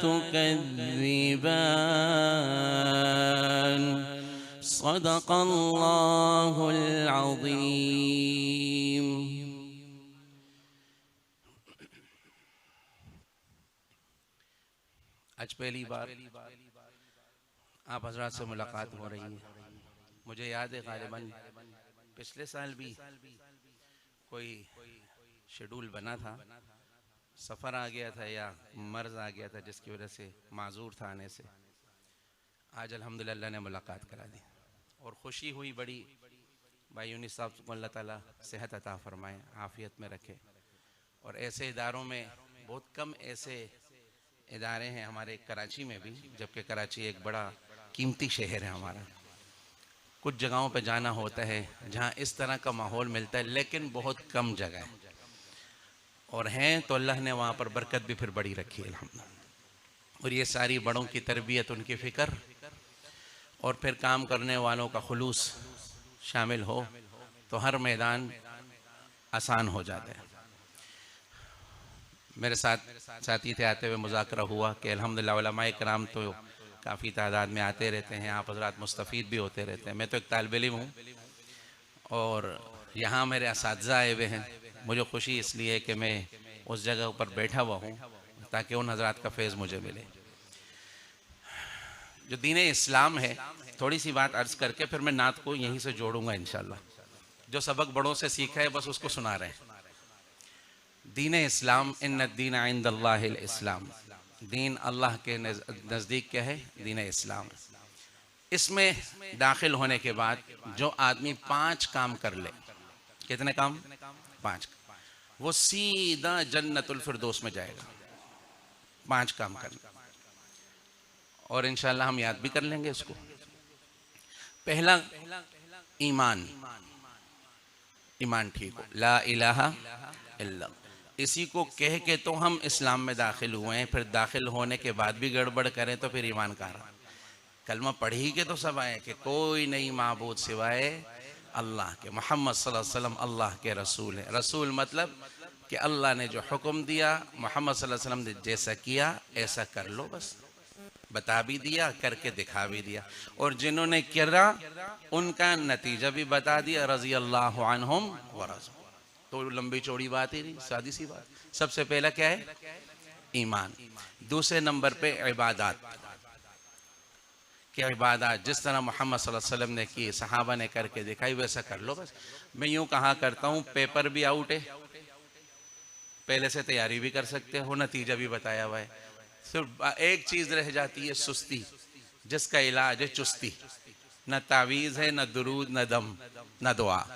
तुकज़्ज़िबान। सदक़ल्लाहुल अज़ीम। आज पहली बार आप हजरात से मुलाकात हो रही है। मुझे याद है गालिबन पिछले साल भी कोई शेड्यूल बना था, सफ़र आ गया था या मर्ज़ आ गया था जिसकी वजह से माजूर था आने से। आज अल्हम्दुलिल्लाह ने मुलाकात करा दी और ख़ुशी हुई बड़ी। भाई यूनिस साहब को अल्लाह ताला सेहत अता फ़रमाए, आफ़ियत में रखे। और ऐसे इदारों में बहुत कम ऐसे इदारे हैं हमारे कराची में भी, जबकि कराची एक बड़ा कीमती शहर है हमारा। कुछ जगहों पे जाना होता है जहाँ इस तरह का माहौल मिलता है, लेकिन बहुत कम जगह है, और हैं तो अल्लाह ने वहाँ पर बरकत भी फिर बड़ी रखी है अल्हम्दुलिल्लाह। और ये सारी बड़ों की तरबियत, उनकी फ़िक्र और फिर काम करने वालों का खुलूस शामिल हो तो हर मैदान आसान हो जाता है। मेरे साथी थे, आते हुए मुज़ाकरा हुआ कि अल्हम्दुलिल्लाह उलमाए किराम तो काफ़ी तादाद में आते रहते हैं, आप हज़रात मुस्तफ़ीद भी होते रहते हैं। मैं तो एक तालिब इल्म हूँ और यहाँ मेरे असातिज़ा आए हुए हैं। मुझे खुशी इसलिए है कि मैं उस जगह पर बैठा हुआ हूँ ताकि उन हज़रात का फैज़ मुझे मिले। जो दीन इस्लाम है, थोड़ी सी बात अर्ज़ करके फिर मैं नात को यहीं से जोड़ूंगा इंशाअल्लाह। जो सबक बड़ों से सीखा है बस उसको सुना रहे हैं। दीन इस्लाम, इन्न दीन इंदल्लाहिल इस्लाम, दीन अल्लाह के नज़दीक क्या है? दीन इस्लाम। इसमें दाखिल होने के बाद जो आदमी 5 काम कर ले, कितने काम? 5, वो सीधा जन्नतुल फिरदौस में जाएगा। 5 काम करना, और इंशाअल्लाह हम याद भी कर लेंगे इसको। पहला, ईमान। ईमान ठीक हो, ला इलाहा इल्लल्लाह, इसी को कह के तो हम इस्लाम में दाखिल हुए हैं। फिर दाखिल होने के बाद भी गड़बड़ करें तो फिर ईमान कहाँ रहा? कलमा पढ़ ही के तो सब आए कि कोई नहीं माबूद सिवाय अल्लाह के, मोहम्मद सल्लल्लाहु अलैहि वसल्लम अल्लाह के रसूल है। रसूल मतलब कि अल्लाह ने जो हुक्म दिया, मोहम्मद सल्लल्लाहु अलैहि वसल्लम ने जैसा किया ऐसा कर लो, बस बता भी दिया, करके दिखा भी दिया। और जिन्होंने किया उनका नतीजा भी बता दिया, रज़ी अल्लाहु अन्हुम व रज़ू। तो लंबी चौड़ी बात ही नहीं, सादी सी बात। सबसे पहला क्या है? ईमान। दूसरे नंबर पे इबादत। क्या इबादत जिस तरह मोहम्मद सल्लल्लाहु अलैहि वसल्लम ने की, सहाबा ने करके दिखाई, वैसा कर लो बस। मैं यूँ कहा करता हूँ, पेपर भी आउट है, पहले से तैयारी भी कर सकते हो, नतीजा भी बताया हुआ है। सिर्फ एक चीज़ रह जाती है, सुस्ती, जिसका इलाज है चुस्ती। न तावीज़ है, न दुरूद, न दम, न दुआ।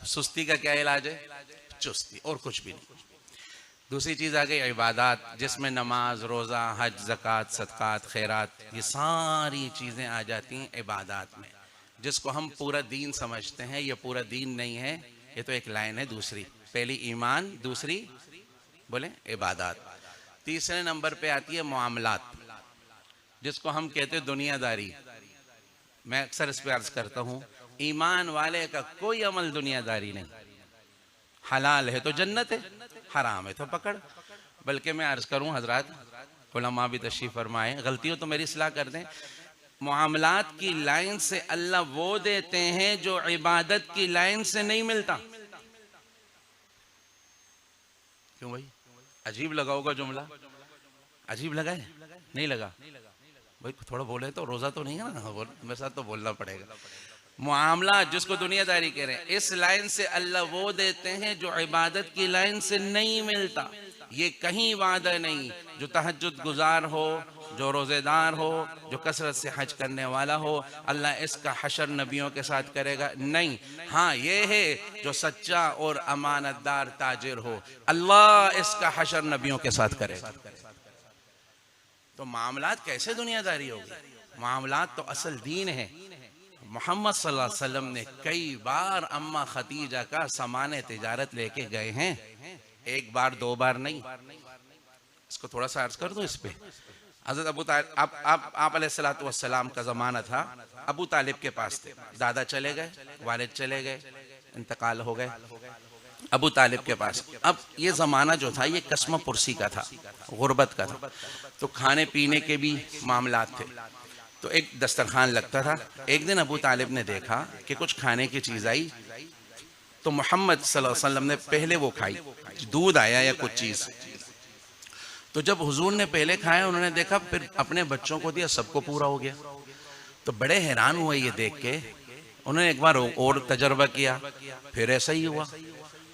सुस्ती का क्या इलाज है? चुस्ती, और कुछ भी नहीं। दूसरी चीज़ आ गई इबादत, जिसमें नमाज, रोज़ा, हज, ज़कात, सदक़ात, खैरात, ये सारी चीज़ें आ जाती हैं इबादत में, जिसको हम पूरा दीन समझते हैं। ये पूरा दीन नहीं है, ये तो एक लाइन है। दूसरी, पहली ईमान, दूसरी बोले इबादत। तीसरे नंबर पे आती है मुआमलात, जिसको हम कहते हैं दुनियादारी। मैं अक्सर इस पर अर्ज़ करता हूँ, ईमान वाले का कोई अमल दुनियादारी नहीं। हलाल है तो जन्नत है, हराम है तो पकड़। बल्कि मैं अर्ज़ करूँ, हजरात उलमा भी तशरीफ़ फरमाए, गलती हो तो मेरी इस्लाह कर दें। मुआमलात की लाइन से अल्लाह वो देते हैं जो इबादत की लाइन से नहीं मिलता। क्यों भाई? अजीब लगा होगा जुमला, अजीब लगा है? नहीं लगा भाई? थोड़ा बोले तो, रोज़ा तो नहीं है ना, मेरे साथ तो बोलना पड़ेगा। मुआमला जिसको दुनियादारी कह रहे हैं, इस लाइन से अल्लाह वो देते हैं जो इबादत की लाइन से नहीं मिलता। ये कहीं वादा नहीं, जो तहज्जुद गुजार हो, जो रोज़ेदार हो, जो कसरत से हज करने वाला हो, अल्लाह इसका हशर नबियों के साथ करेगा नहीं। हाँ, ये है जो सच्चा और अमानतदार ताजिर हो, अल्लाह इसका हशर नबियों के साथ करेगा। तो मामलात कैसे दुनियादारी होगी? मामलात तो असल दीन है। मोहम्मद सल्लल्लाहु अलैहि वसल्लम ने कई बार अम्मा खदीजा का सामान तिजारत लेके गए हैं, एक बार दो बार नहीं। इसको थोड़ा सा अर्ज कर दो इस पे। हज़रत अबू तालिब, आप अलैहिस्सलातु वस्सलाम का ज़माना था, अबू तालिब के पास थे। दादा चले गए, वालिद चले गए, इंतकाल हो गए। अबू तालिब के पास। अब ये ज़माना जो था ये कसम पुरसी का था, गुर्बत का था, तो खाने पीने के भी मामलात थे। तो एक दस्तरखान लगता था। एक दिन अबू तालिब ने देखा कि कुछ खाने की चीज़ आई, तो मोहम्मद सल्लल्लाहु अलैहि वसल्लम ने पहले वो खाई। दूध आया या कुछ चीज़, तो जब हुजूर ने पहले खाया उन्होंने देखा, फिर अपने बच्चों को दिया, सबको पूरा हो गया। तो बड़े हैरान हुए ये देख के। उन्होंने एक बार और तजर्बा किया, फिर ऐसा ही हुआ।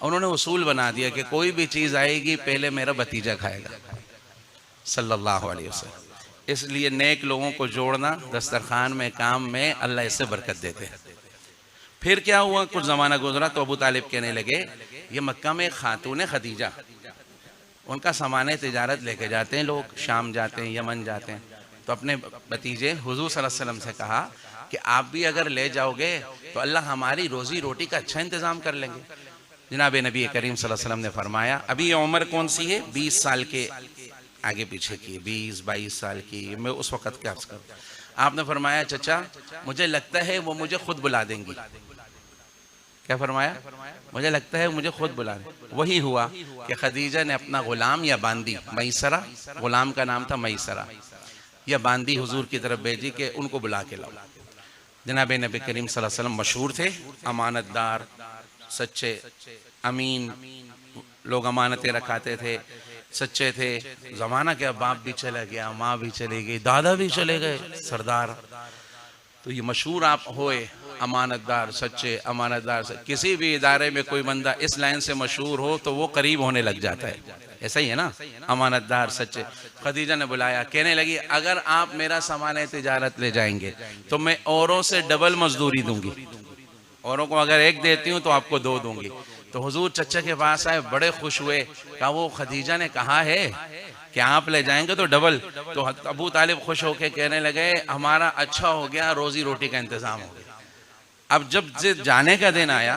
उन्होंने उसूल बना दिया कि कोई भी चीज़ आएगी पहले मेरा भतीजा खाएगा, सल्लल्लाहु अलैहि वसल्लम। इसलिए नेक लोगों को जोड़ना दस्तरखान में, काम में, अल्लाह इससे बरकत देते हैं। फिर क्या हुआ, कुछ ज़माना गुजरा तो अबू तालिब कहने लगे, ये मक्का में खातून खदीजा, उनका सामान तिजारत लेके जाते हैं लोग, शाम जाते हैं, यमन जाते हैं। तो अपने भतीजे हुजूर सल्लल्लाहु अलैहि वसल्लम से कहा कि आप भी अगर ले जाओगे तो अल्लाह हमारी रोज़ी रोटी का अच्छा इंतज़ाम कर लेंगे। जनाब नबी करीम सल्लल्लाहु अलैहि वसल्लम ने फरमाया, अभी ये उम्र कौन सी है, 20 साल के आगे पीछे की, 20-22 साल की, मैं उस वक़्त क्या करूँ। आपने फरमाया, चचा मुझे लगता है वो मुझे खुद बुला देंगी। क्या फरमाया, मुझे लगता है मुझे खुद बुला दें। वही हुआ कि खदीजा ने अपना गुलाम या बांदी, मैसरा गुलाम का नाम था, मैसरा या बांदी हुजूर की तरफ भेजी कि उनको बुला के लाओ। जनाब नबी करीम सल्लल्लाहु अलैहि वसल्लम मशहूर थे, अमानतदार, सच्चे, अमीन लोग, अमानतें रखाते थे, सच्चे थे। ज़माना क्या, बाप भी चला गया, माँ भी चली गई, दादा भी चले गए, सरदार। तो ये मशहूर आप होए, अमानतदार, सच्चे, अमानतदार। किसी भी इदारे में कोई बंदा इस लाइन से मशहूर हो तो वो करीब होने लग जाता है, ऐसा ही है ना, अमानतदार, सच्चे। खदीजा ने बुलाया, कहने लगी, अगर आप मेरा सामान तिजारत ले जाएंगे तो मैं औरों से डबल मजदूरी दूंगी, औरों को अगर एक देती हूँ तो आपको 2 दूंगी। तो हुजूर चचा के पास आए, बड़े खुश हुए, कहा वो खदीजा ने कहा है कि आप ले जाएंगे तो डबल। तो अबू तालिब खुश होके कहने लगे, हमारा अच्छा हो गया, रोजी रोटी का इंतजाम हो गया। अब जब जाने का दिन आया,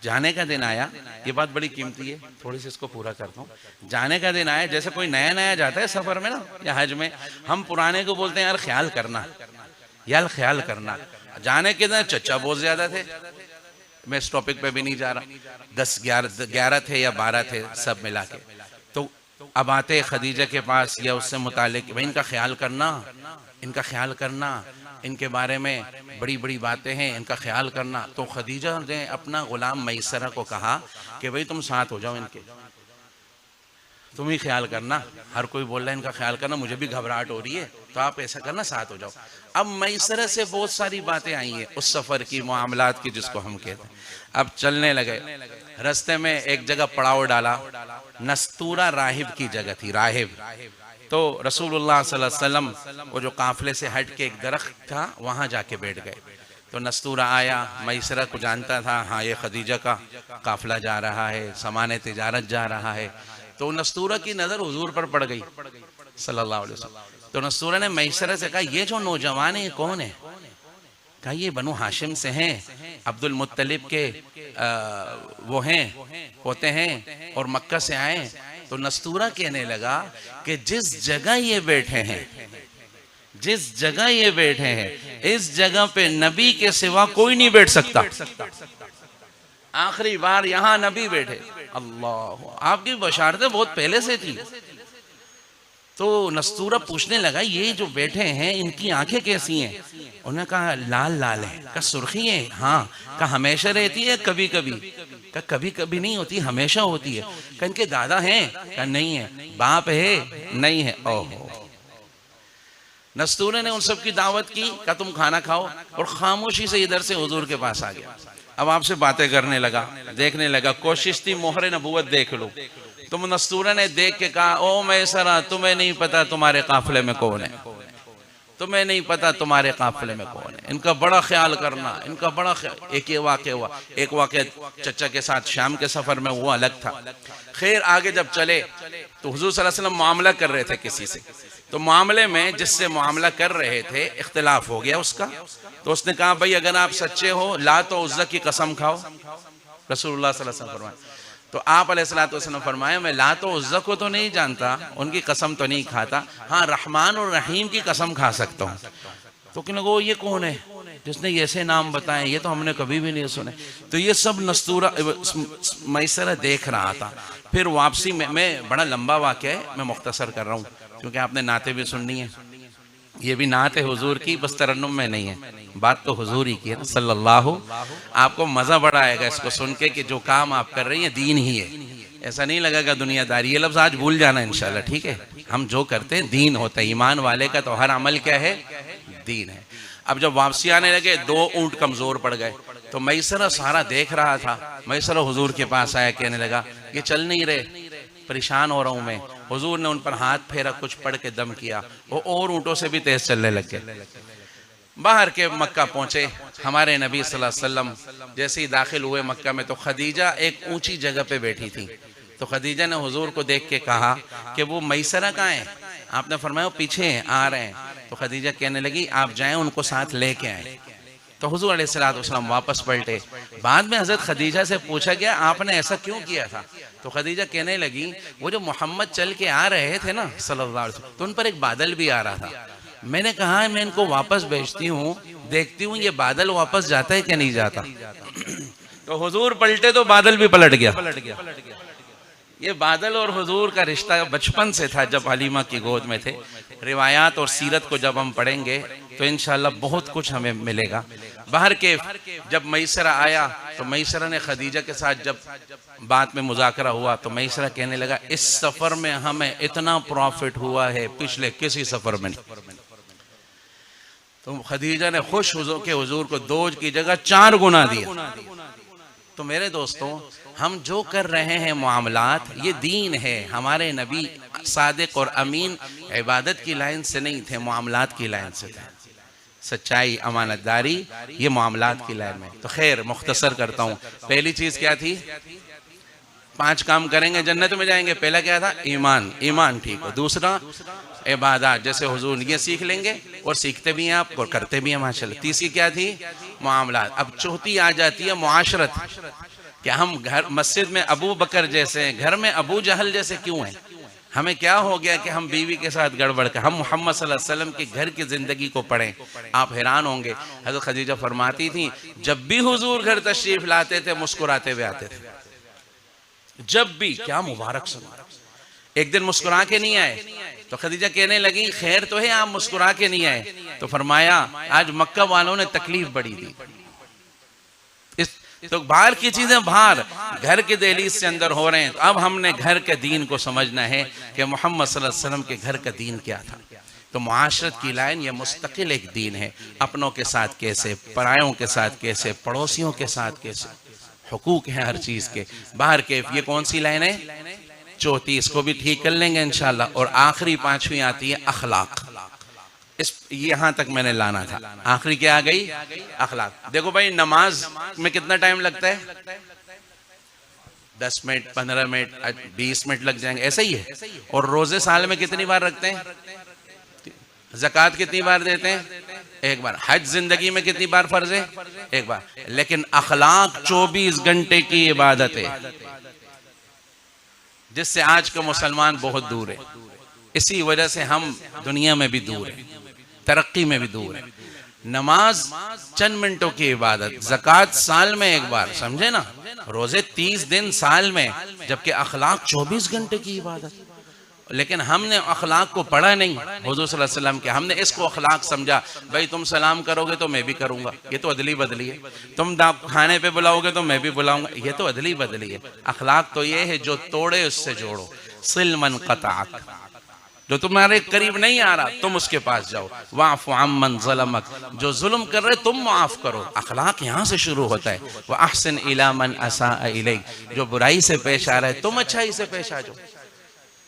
जाने का दिन आया, ये बात बड़ी कीमती है, थोड़ी सी इसको पूरा करता हूँ। जाने का दिन आया, जैसे कोई नया नया जाता है सफर में ना या हज में, हम पुराने को बोलते हैं यार ख्याल करना, यार ख्याल करना। जाने के दिन चचा बहुत ज्यादा थे, मैं इस टॉपिक पे भी नहीं जा रहा, 10-11 थे या 12 थे सब मिला के। तो अब आते खदीजा के पास या उससे मुतालिक, भाई इनका ख्याल करना, इनका ख्याल करना, इनके बारे में बड़ी बड़ी बातें हैं, इनका ख्याल करना। तो खदीजा ने अपना गुलाम मैसरा को कहा कि भाई तुम साथ हो जाओ इनके, तुम ही ख्याल करना। हर कोई बोल रहा है इनका ख्याल करना, मुझे भी घबराहट हो रही है, तो आप ऐसा करना, साथ हो जाओ। अब मैसरा से बहुत सारी बातें आई हैं उस सफ़र की, मामलात की, जिसको हम कहते हैं। अब चलने लगे, रास्ते में एक जगह पड़ाव डाला, नस्तूरा राहिब की जगह थी, राहिब। तो रसूलुल्लाह सल्लल्लाहु अलैहि वसल्लम वो जो काफिले से हट के एक दरख्त था वहाँ जाके बैठ गए। तो नस्तूरा आया, मैसरा को जानता था, हाँ ये खदीजा का काफिला जा रहा है, सामान तिजारत जा रहा है। तो नस्तूरा की नज़र हुजूर पर पड़ गई सल्लल्लाहु अलैहि वसल्लम। तो नस्तूरा ने मैसरा से कहा, ये जो नौजवान है ये कौन है? कहा ये बनु हाशिम से हैं, अब्दुल मुत्तलिब के वो हैं, होते हैं, और मक्का से आए। तो नस्तूरा कहने लगा कि जिस जगह ये बैठे हैं, जिस जगह ये बैठे हैं, इस जगह पे नबी के सिवा कोई नहीं बैठ सकता। आखिरी बार यहाँ नबी बैठे। अल्लाह, आपकी बशारतें बहुत पहले से थी। तो नस्तूरा पूछने लगा, ये जो बैठे हैं इनकी आंखें कैसी हैं? उन्होंने कहा लाल लाल है। कहा सुर्खी है? हाँ। कहा हमेशा रहती है? कभी कभी। कहा कभी कभी नहीं होती, हमेशा होती है। कहा इनके दादा हैं? कहा नहीं है। बाप है? नहीं है। ओहो। नस्तूरे ने उन सब की दावत की, कहा तुम खाना खाओ, और खामोशी से इधर से हुजूर के पास आ गया। अब आपसे बातें करने लगा, देखने लगा, कोशिश थी मोहरे नबूवत देख लो। तुम नस्तूरा ने देख के कहा, ओ मैसरा तुम्हें नहीं पता तुम्हारे काफिले में कौन है, तुम्हें नहीं पता तुम्हारे काफिले में कौन है, इनका बड़ा ख्याल करना, इनका बड़ा ख्याल। एक ये वाक़या हुआ, एक वाक़या चचा के साथ शाम के सफर में वो अलग था। खैर आगे जब चले तो हुजूर सल्लल्लाहु अलैहि वसल्लम मामला कर रहे थे किसी से, तो मामले में जिससे मामला कर रहे थे इख्तिलाफ हो गया उसका। तो उसने कहा भाई अगर आप सच्चे हो लात और उज़्ज़ा की कसम खाओ। रसूलुल्लाह सल्लल्लाहु अलैहि वसल्लम फरमाए, तो आप अलैहिस्सलातु वस्सलाम फरमाए मैं लात और उज़्ज़ा को तो नहीं जानता, उनकी कसम तो नहीं खाता, हाँ रहमान और रहीम की कसम खा सकता हूँ। तो कहने लगे ये कौन है? जिसने ये ऐसे नाम बताए, ये तो हमने कभी भी नहीं सुने। तो ये सब नस्तूरा मैसरा देख रहा था। फिर वापसी में, मैं बड़ा लंबा वाक़या है, मैं मुख्तसर कर रहा हूँ क्योंकि आपने नाते भी सुननी है। ये भी नात है हुजूर की, बस तरन्नुम में नहीं है, बात तो हुजूर ही की है ना सल्लल्लाहु। आपको मज़ा बड़ा आएगा इसको सुन के कि जो काम आप कर रही हैं दीन ही है। ऐसा नहीं लगेगा दुनियादारी, ये लफ्ज़ आज भूल जाना इंशाल्लाह, ठीक है। हम जो करते हैं दीन होता है, ईमान वाले का तो हर अमल क्या है, दीन है। अब जब वापसी आने लगे, 2 ऊँट कमज़ोर पड़ गए, तो मैसरा सारा देख रहा था। मैसरा हुजूर के पास आया, कहने लगा ये चल नहीं रहे, परेशान हो रहा हूँ मैं। हुजूर ने उन पर हाथ फेरा, कुछ पढ़ के दम किया, वो और ऊँटों से भी तेज चलने लग गए। बाहर के मक्का पहुंचे, हमारे नबी सल्लल्लाहु अलैहि वसल्लम जैसे ही दाखिल हुए मक्का में, तो खदीजा एक ऊंची जगह पे बैठी थी। तो खदीजा ने हुजूर को देख के कहा कि वो मैसरा कहाँ है? आपने फरमाया पीछे हैं, आ रहे हैं। तो खदीजा कहने लगी आप जाएं, उनको साथ लेके आए। तो हुजूर अलैहिस्सलातु वस्सलाम वापस पलटे। बाद में हजरत खदीजा से पूछा गया आपने ऐसा क्यों किया था? तो खदीजा कहने लगी वो जो मोहम्मद चल के आ रहे थे ना सल्लल्लाहु अलैहि वसल्लम, तो उन पर एक बादल भी आ रहा था। मैंने कहा मैं इनको वापस भेजती हूँ, देखती हूँ ये बादल वापस जाता है क्या नहीं जाता। तो हुजूर पलटे तो बादल भी पलट गया। ये बादल और हुजूर का रिश्ता बचपन से था, जब हलीमा की गोद में थे। रिवायात और सीरत को जब हम पढ़ेंगे तो इंशाल्लाह बहुत कुछ हमें मिलेगा। बाहर के जब मैसरा आया, तो मैसरा ने खदीजा के साथ जब बात में मुज़ाकरा हुआ, तो मैसरा कहने लगा इस सफ़र में हमें इतना प्रॉफिट हुआ है पिछले किसी सफ़र में नहीं। तो खदीजा ने खुश हुजूर के हुजूर को 2 की जगह 4 गुना दिया। तो मेरे दोस्तों, हम जो कर रहे हैं मामलात, ये दीन है। हमारे नबी सादिक और अमीन इबादत की लाइन से नहीं थे, मामलात की लाइन से थे। सच्चाई, अमानतदारी, ये मामलात की लाइन में। तो खैर मुख्तसर करता हूँ। पहली चीज़ क्या थी? 5 काम करेंगे जन्नत में जाएंगे। पहला क्या था? ईमान। ईमान ठीक हो। दूसरा इबादत, जैसे हुजूर ये सीख लेंगे, और सीखते भी हैं आप और करते भी हैं माशाल्लाह। तीसरी क्या थी? मामलात। अब चौथी आ जाती है मुआशरत, कि हम घर मस्जिद में अबू बकर जैसे हैं, घर में अबू जहल जैसे क्यों हैं? हमें क्या हो गया कि हम बीवी के साथ गड़बड़ कर, हम मोहम्मद सल्लल्लाहु अलैहि वसल्लम के घर की जिंदगी को पढ़ें। आप हैरान होंगे, हज़रत खदीजा फरमाती थी जब भी हुजूर घर तशरीफ लाते थे मुस्कुराते हुए आते थे। जब भी, क्या मुबारक सुना। एक दिन मुस्कुरा के नहीं आए, तो खदीजा कहने लगी खैर तो है आप मुस्कुरा के नहीं आए। तो फरमाया आज मक्का वालों ने तकलीफ बड़ी दी। तो बाहर की चीजें बाहर, घर के दहलीज से अंदर हो रहे हैं। तो अब हमने घर के दीन को समझना है कि मोहम्मद सल्लल्लाहु अलैहि वसल्लम के घर का दीन क्या था। तो मुआशरत की लाइन ये मुस्तकिल एक दीन है। अपनों के साथ कैसे, परायों के साथ कैसे, पड़ोसियों के साथ कैसे, हुकूक है हर चीज के। बाहर के, ये कौन सी लाइन है? चौथी, इसको भी ठीक कर लेंगे इंशाल्लाह। और आखिरी 5वीं आती है अखलाक। इस यहाँ तक मैंने लाना था। आखिरी क्या आ गई? अखलाक। देखो भाई, नमाज में कितना टाइम लगता है? 10 मिनट, 15 मिनट, 20 मिनट लग जाएंगे, ऐसा ही है। और रोजे साल में कितनी बार रखते हैं? ज़कात कितनी बार देते हैं? 1 बार। हज जिंदगी में कितनी बार फर्ज है? 1 बार। लेकिन अखलाक 24 घंटे की इबादत है, जिससे आज का मुसलमान बहुत दूर है। इसी वजह से हम दुनिया में भी दूर है, तरक्की में भी दूर है। नमाज चंद मिनटों की इबादत, ज़कात साल में 1 बार, समझे ना? रोजे 30 दिन साल में, जबकि अखलाक 24 घंटे की इबादत। लेकिन हमने अखलाक को पढ़ा नहीं हुजूर सल्लल्लाहु अलैहि वसल्लम के। हमने इसको अखलाक समझा, भाई तुम सलाम करोगे तो मैं भी करूंगा, ये तो अदली बदली है। तुम खाने पे बुलाओगे तो मैं भी बुलाऊंगा, ये तो अदली बदली है। अखलाक तो ये है जो तोड़े उससे जोड़ो, सिल मन क़ताअक, जो तुम्हारे करीब नहीं आ रहा तुम उसके पास जाओ। वाफ़ु अम्मन ज़लमक, जो जुल्म कर रहे तुम माफ करो। अखलाक यहाँ से शुरू होता है। व अहसिन इला मन असाअ इलैक, जो बुराई से पेश आ रहा है तुम अच्छाई से पेश आ जाओ।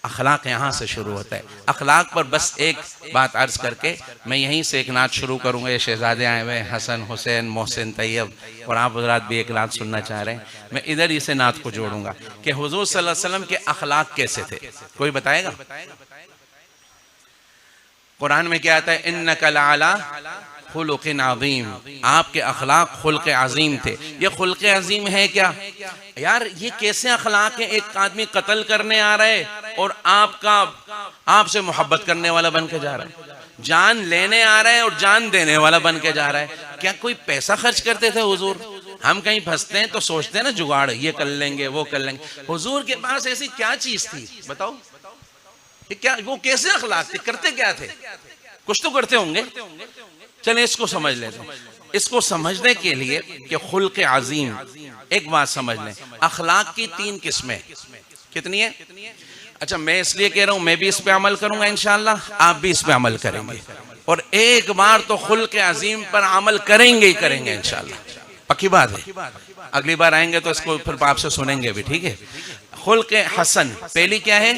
अखलाक यहाँ से शुरू होता है। अखलाक पर बस एक बात अर्ज करके मैं यहीं से एक नात शुरू करूँगा। ये शहजादे आए हुए हसन, हुसैन, मोहसिन, तैयब, और आप हज़रात भी एक नात सुनना चाह रहे हैं। मैं इधर इसे नात को जोड़ूंगा कि हुजूर सल्लल्लाहु अलैहि वसल्लम के अखलाक कैसे थे। कोई बताएगा? कुरान में क्या आता है? इन्नका लअला खुलुक़िन अज़ीम, आपके अखलाक खुल्क़ अज़ीम थे। ये खुल्क़ अज़ीम है क्या यार? ये कैसे अखलाक है? एक आदमी कत्ल करने आ रहा है और आपसे मोहब्बत करने वाला बन के जा रहा है, जान लेने आ रहा है और जान देने वाला बन के जा रहा है। क्या कोई पैसा खर्च करते थे हुजूर? हम कहीं फंसते हैं तो सोचते हैं ना जुगाड़, ये कर लेंगे वो कर लेंगे। हुजूर के पास ऐसी क्या चीज थी बताओ? ये क्या, वो कैसे अखलाक थे, करते क्या थे? कुछ तो करते होंगे। चले इसको समझ लेते हैं। इसको समझने के लिए कि खुल्क अजीम, एक बात समझ लें, अखलाक की 3 किस्में। कितनी है? अच्छा, मैं इसलिए कह रहा हूं, मैं भी इस पे अमल करूंगा इंशाअल्लाह, आप भी इस पे अमल करेंगे, और एक बार तो खुल्क अजीम पर अमल करेंगे ही करेंगे इंशाअल्लाह, पक्की बात है। अगली बार आएंगे तो इसको फिर आपसे सुनेंगे भी, ठीक है। खुल्क हसन, पहली क्या है?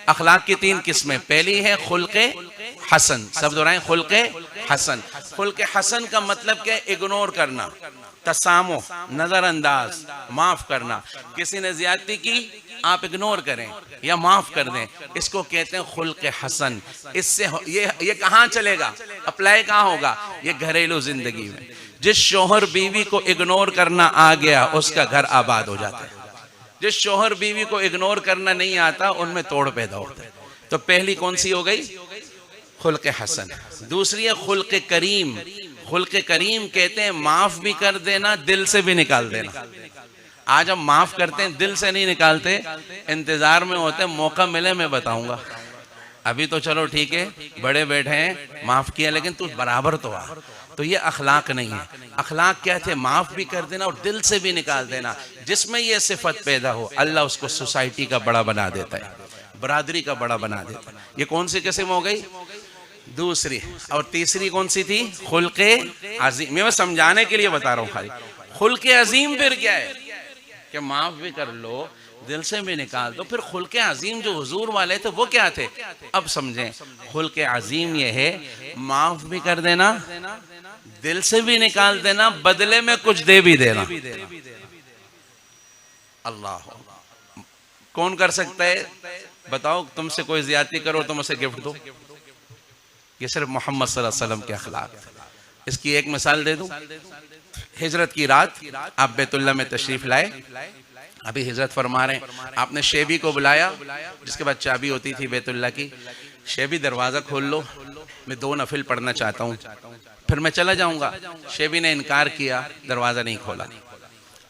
अखलाक की 3 किस्में। पहली है खुल्क हसन, सब दोहराएं, खुल्क हसन। खुल्क हसन का मतलब क्या है? इग्नोर करना, तसामो, नजरअंदाज, माफ करना। किसी ने ज्यादती की, आप इग्नोर करें या माफ कर दें, इसको कहते हैं खुल्क हसन। इससे ये कहाँ चलेगा, अप्लाई कहाँ होगा? ये घरेलू जिंदगी में। जिस शोहर बीवी को इग्नोर करना आ गया, उसका घर आबाद हो जाता है। जिस शोहर बीवी को इग्नोर करना नहीं आता, उनमें तोड़ पैदा होता है। तो पहली कौन सी हो गई? खुल्क हसन। दूसरी है खुल्क करीम। खुल्क करीम कहते हैं माफ भी कर देना, दिल से भी निकाल देना। आज हम माफ करते हैं, दिल से नहीं निकालते, इंतजार में होते हैं मौका मिले मैं बताऊंगा। अभी तो चलो ठीक है, बड़े बैठे हैं, माफ किया, लेकिन तू बराबर तो आ। तो ये अखलाक नहीं है। अखलाक क्या थे? माफ भी कर देना और दिल से भी निकाल देना। जिसमें ये सिफत पैदा हो, अल्लाह उसको सोसाइटी का बड़ा बना देता है, बरादरी का बड़ा बना देता है। ये कौन सी किस्म हो गई? दूसरी। और तीसरी कौन सी थी? खुल्क अजीम। मैं समझाने के लिए बता रहा हूँ खाली। खुल्क अजीम फिर क्या है? कि माफ भी कर लो, दिल से भी निकाल दो। फिर खुल्क अजीम जो हुजूर वाले थे वो क्या थे? अब समझें, खुल्क अजीम ये है माफ भी कर देना, दिल से भी निकाल देना, बदले में कुछ दे भी देना। अल्लाह, कौन कर सकता है बताओ? तुमसे कोई ज्यादती करो, तुम उसे गिफ्ट दो। ये सिर्फ मोहम्मद सल्लल्लाहु अलैहि वसल्लम के अखलाक। इसकी एक मिसाल दे दूं। हिजरत की रात आप बैतुल्लाह में तशरीफ लाए, अभी हिजरत फरमा रहे हैं, आपने शेबी को बुलाया, जिसके बाद चाबी होती थी बैतुल्लाह की। शेबी दरवाज़ा खोल लो, मैं 2 नफिल पढ़ना चाहता हूँ, फिर मैं चला जाऊँगा। शेबी ने इनकार किया, दरवाज़ा नहीं खोला।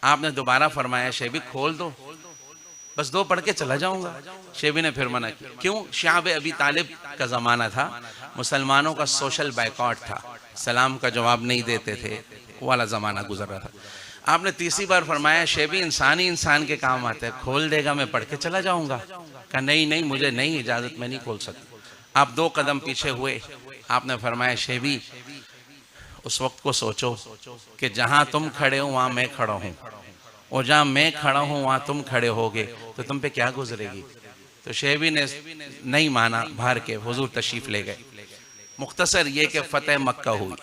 आपने दोबारा फरमाया, शेबी खोल दो, बस 2 पढ़ के चला जाऊँगा। शेबी ने फिर मना किया। क्यों? शाब अबी तालिब का ज़माना था, मुसलमानों का सोशल बाइकॉट था, सलाम का जवाब नहीं देते थे, वाला ज़माना गुजर रहा था। आपने तीसरी बार फरमाया, शेबी इंसान ही इंसान के काम आते हैं, खोल देगा, मैं पढ़ के चला जाऊंगा। कहा नहीं नहीं, मुझे नहीं इजाजत, मैं नहीं खोल सकता। आप 2 कदम पीछे हुए, आपने फरमाया, शेबी उस वक्त को सोचो कि जहां तुम खड़े हो वहां मैं खड़ा हूं, और जहां मैं खड़ा हूं वहां तुम खड़े होगे, तो तुम पे क्या गुजरेगी? तो शेबी ने नहीं माना, बाहर के हुजूर तशरीफ ले गए। मुख्तसर ये कि फतेह मक्का हुई,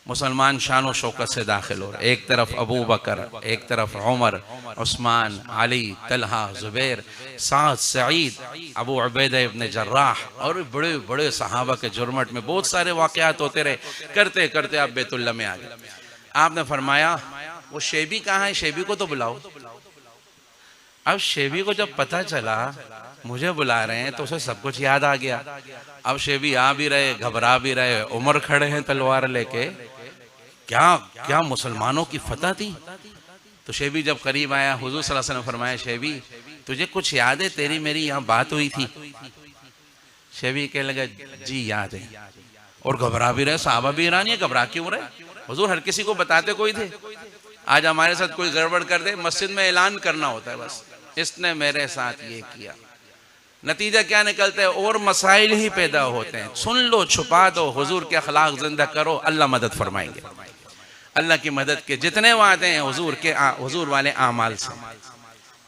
मुसलमान शान शौकत से दाखिल हो रहे। एक तरफ अबू बकर, एक तरफ उमर, उस्मान, अली, तलहा, जुबैर, साद, सईद, अबू उबैदा इब्न जर्राह और बड़े बड़े सहाबा के जुर्मट में बहुत सारे वाक़यात होते रहे। करते करते आप बैतुल्लाह में आ गए। आपने फरमाया, वो शेबी कहाँ है? शेबी को तो बुलाओ। अब शेबी को जब पता चला मुझे बुला रहे हैं, तो उसे सब कुछ याद आ गया। अब शेबी आ भी रहे, घबरा भी रहे, उमर खड़े हैं तलवार लेके। क्या क्या मुसलमानों की फतह थी। तो शेबी जब करीब आया, हुजूर सल्लल्लाहु अलैहि वसल्लम फरमाया, शेबी तुझे कुछ याद है? तेरी मेरी यहाँ बात हुई थी। शेबी कहने लगा, जी याद है। और घबरा भी रहे, सहाबा भी हैरान, है घबरा क्यों रहे? हुजूर हर किसी को बताते कोई थे। आज हमारे साथ कोई गड़बड़ कर दे, मस्जिद में ऐलान करना होता है, बस इसने मेरे साथ ये किया। नतीजा क्या निकलता है? और मसाइल ही पैदा होते हैं। सुन लो, छुपा दो, हुजूर के अखलाक जिंदा करो, अल्लाह मदद फरमाएंगे। अल्लाह की मदद के जितने वादे हैं हुजूर के, हुजूर वाले आमाल से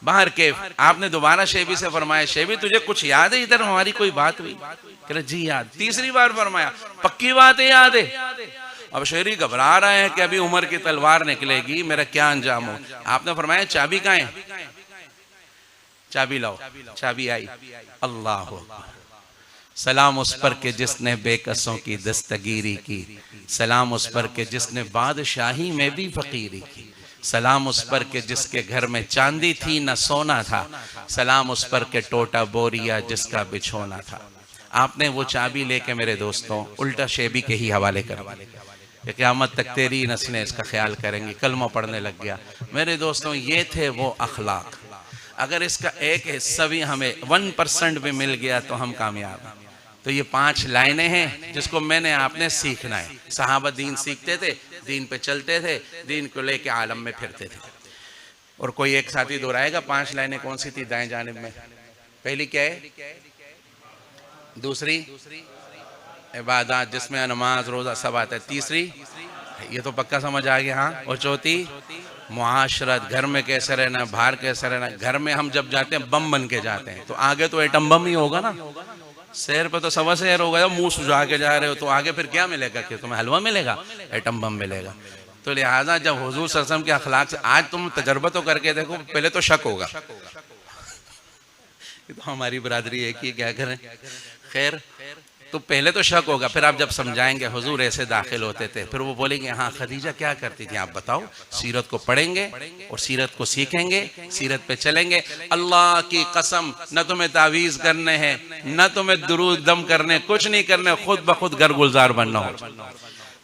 बाहर के। आपने दोबारा शेबी से फरमाया, शेबी तुझे कुछ याद है? इधर हमारी कोई बात हुई? कह रहे जी याद। तीसरी बार फरमाया, पक्की बात है, याद है? अब शेरी घबरा रहे हैं कि अभी उमर की तलवार निकलेगी, मेरा क्या अंजाम हो। आपने फरमाया, चाबी कहाँ है? चाबी लाओ। चाबी आई। अल्लाह सलाम उस पर के जिसने बेकसों की दस्तगीरी की, सलाम उस पर के जिसने बादशाही में भी फकीरी की, सलाम उस पर के जिसके घर में चांदी थी न सोना था, सलाम उस पर के टोटा बोरिया जिसका बिछोना था। आपने वो चाबी लेके मेरे दोस्तों उल्टा शेबी के ही हवाले कर। कि क़यामत तक तेरी नस्लें इसका ख्याल करेंगी। कलमा पढ़ने लग गया। मेरे दोस्तों, ये थे वो अखलाक। अगर इसका एक हिस्सा भी हमें 1% भी मिल गया तो हम कामयाब हैं। तो ये 5 लाइनें हैं जिसको मैंने आपने सीखना है। सहाबा दीन सीखते थे, दीन पे चलते थे, दीन को लेके आलम में फिरते थे। और कोई एक साथी दोहराएगा 5 लाइनें कौन सी थी दाएं जानिब में? पहली क्या है? दूसरी इबादत जिसमें नमाज रोजा सब आता है। तीसरी ये तो पक्का समझ आ गया, हाँ। और चौथी मुआशरत, घर में कैसे रहना, बाहर कैसे रहना। घर में हम जब जाते हैं बम बन के जाते हैं, तो आगे तो एटम बम ही होगा ना। शहर पे तो सवा शहर होगा, मुंह सुझा के जा रहे हो तो आगे फिर क्या मिलेगा? कि तुम्हें हलवा मिलेगा? एटम बम मिलेगा। तो लिहाजा जब हुजूर सल्लल्लाहु अलैहि वसल्लम के अखलाक से आज तुम तजर्बा तो करके देखो, पहले तो शक होगा तो हमारी बरादरी है कि क्या करें, खैर। तो पहले तो शक होगा, फिर आप जब समझाएंगे हुजूर ऐसे दाखिल होते थे, फिर वो बोलेंगे हाँ खदीजा क्या करती थी, आप बताओ। सीरत को पढ़ेंगे और सीरत को सीखेंगे, सीरत पे चलेंगे। अल्लाह की कसम, न तुम्हें तावीज़ करने हैं, न तुम्हें दुरूद दम करने, कुछ नहीं करने, खुद ब खुद घर गुलजार बनना हो।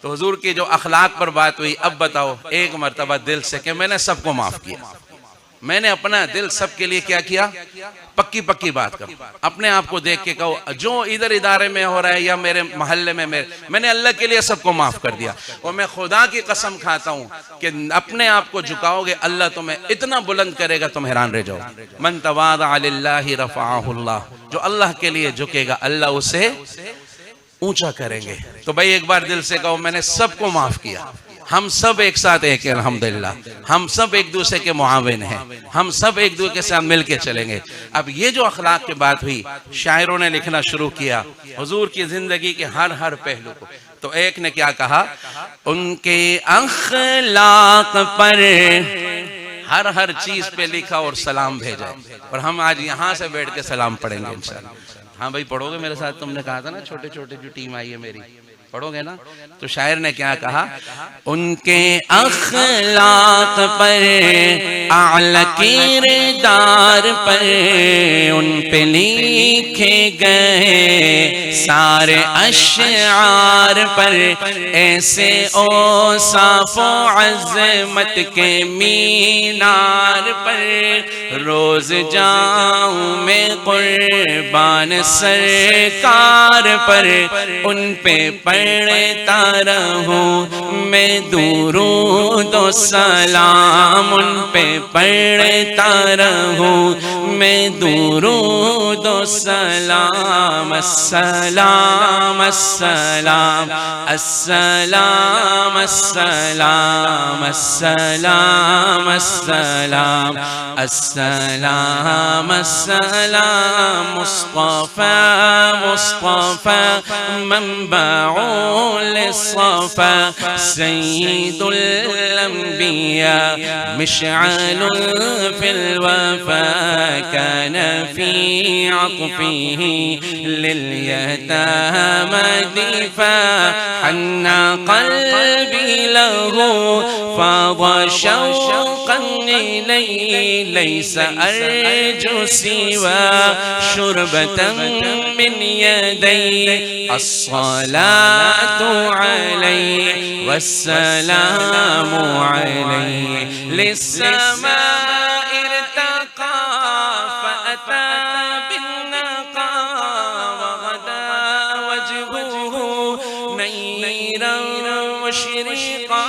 तो हुजूर की जो अखलाक पर बात हुई, अब बताओ एक मरतबा दिल से कि मैंने सबको माफ किया। मैंने अपना दिल सबके लिए क्या किया? पक्की पक्की बात करो। अपने आप को देख के कहो, जो इधर इदारे में हो रहा है या मेरे मोहल्ले में, मैंने अल्लाह के लिए सबको माफ कर दिया। और मैं खुदा की कसम खाता हूँ कि अपने आप को झुकाओगे, अल्लाह तुम्हें इतना बुलंद करेगा तुम हैरान रह जाओ। मन तवाज़ा लिल्लाहि रफ़अहुल्लाह, जो अल्लाह के लिए झुकेगा अल्लाह उसे ऊंचा करेंगे। तो भाई एक बार दिल से कहो मैंने सबको माफ किया। हम सब एक साथ एक, अल्हम्दुलिल्लाह हम सब एक दूसरे के मुआविन हैं, हम सब एक दूसरे के साथ मिल के चलेंगे। अब ये जो अखलाक की बात हुई, शायरों ने लिखना शुरू किया हुजूर की जिंदगी के हर हर पहलू को। तो एक ने क्या कहा, उनके अखलाक पर हर हर चीज पे लिखा और सलाम भेजा। और हम आज यहाँ से बैठ के सलाम पढ़ेंगे इंशाअल्लाह। हाँ भाई पढ़ोगे मेरे साथ? तुमने कहा था ना छोटे छोटे जो टीम आई है मेरी, पढ़ोगे ना? तो शायर ने क्या कहा, उनके अखलाक पर आला किरदार पर उन पे लिखे गए सारे अशआर पर, ऐसे औसाफ अज़मत के मीनार पर रोज जाऊं मैं कुर्बान सरकार पर, उन पे पढ़ता रहूं मैं दुरूद व सलाम, उन पे पढ़ता रहूं मैं दुरूद व सलाम। अस्सलाम अस्सलाम अस्सलाम अस्सलाम अस्सलाम अस्सलाम अस्सलाम अस्सलाम मुस्तफा मुस्तफा मंबाउल सफा सय्यिदुल अंबिया मिशअलुल फिल वफा काना फी अत्फिही लिल यतामा दिफा हन्ना क़ल्बी लहू फ़ाज़ा शौक़न इलैहि लैसा अर्जू सिवा शुरबतन मिन यदैहि अस्सलातु अलैहि वस्सलामु अलैहि लिस्समाइ इर्तक़ा फ़अता बिन्नक़ा वग़दा वजहुहु नय्रन मुशरिक़ा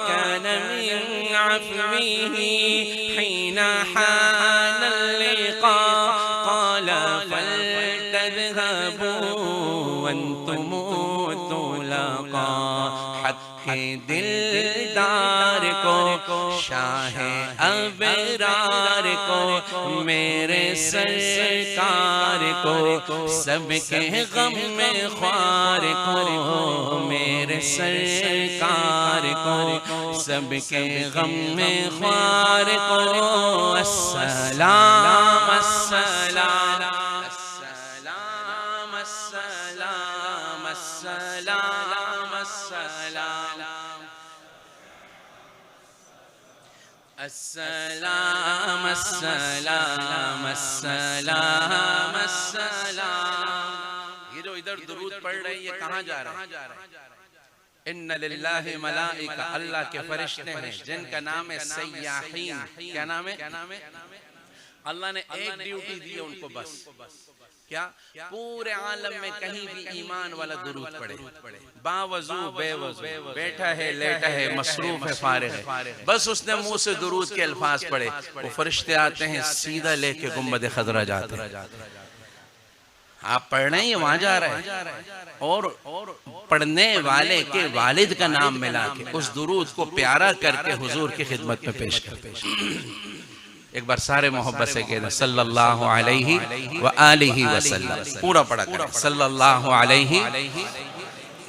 काना मिन अफ़विही हिना हानल लिक़ा क़ाला फलतज़हबू अंतुम तुलक़ा। हक़ दिलदार को शाह अबरार को मेरे सरकार को सबके गम में ख्वार को मेरे सरकार को सबके गम में ख्वार को। अस्सलाम अस्सलाम अस्सलाम अस्सलाम अस्सलाम अस्सलाम अस्सलाम अस्सलाम अस्सलाम। ये जो इधर दुरूद पढ़ रहे हैं ये कहाँ जा रहा है? इन्ना लिल्लाहि मलाइका, अल्लाह के फरिश्ते हैं जिनका नाम है सय्याहीन। क्या नाम है? अल्लाह ने एक ड्यूटी दी है उनको, बस क्या? पूरे आलम में कहीं भी ईमान वाला दुरूद पढ़े, बावजू बेवजू, बैठा है, लेटा है, मसरूफ है, फारिग है, बस उसने मुंह से दुरूद के अल्फाज पढ़े, वो फरिश्ते आते हैं सीधा लेके गुंबद खजरा जाते हैं। आप पढ़ रहे हैं, वहां जा रहा है, और पढ़ने वाले के वालिद का नाम मिला के उस दुरूद को प्यारा करके हुजूर की खिदमत में पेश कर। एक बार सारे मोहब्बत से कहना सल्लल्लाहु अलैहि व आलिहि वसल्लम, पूरा पढ़ा करें सल्लल्लाहु अलैहि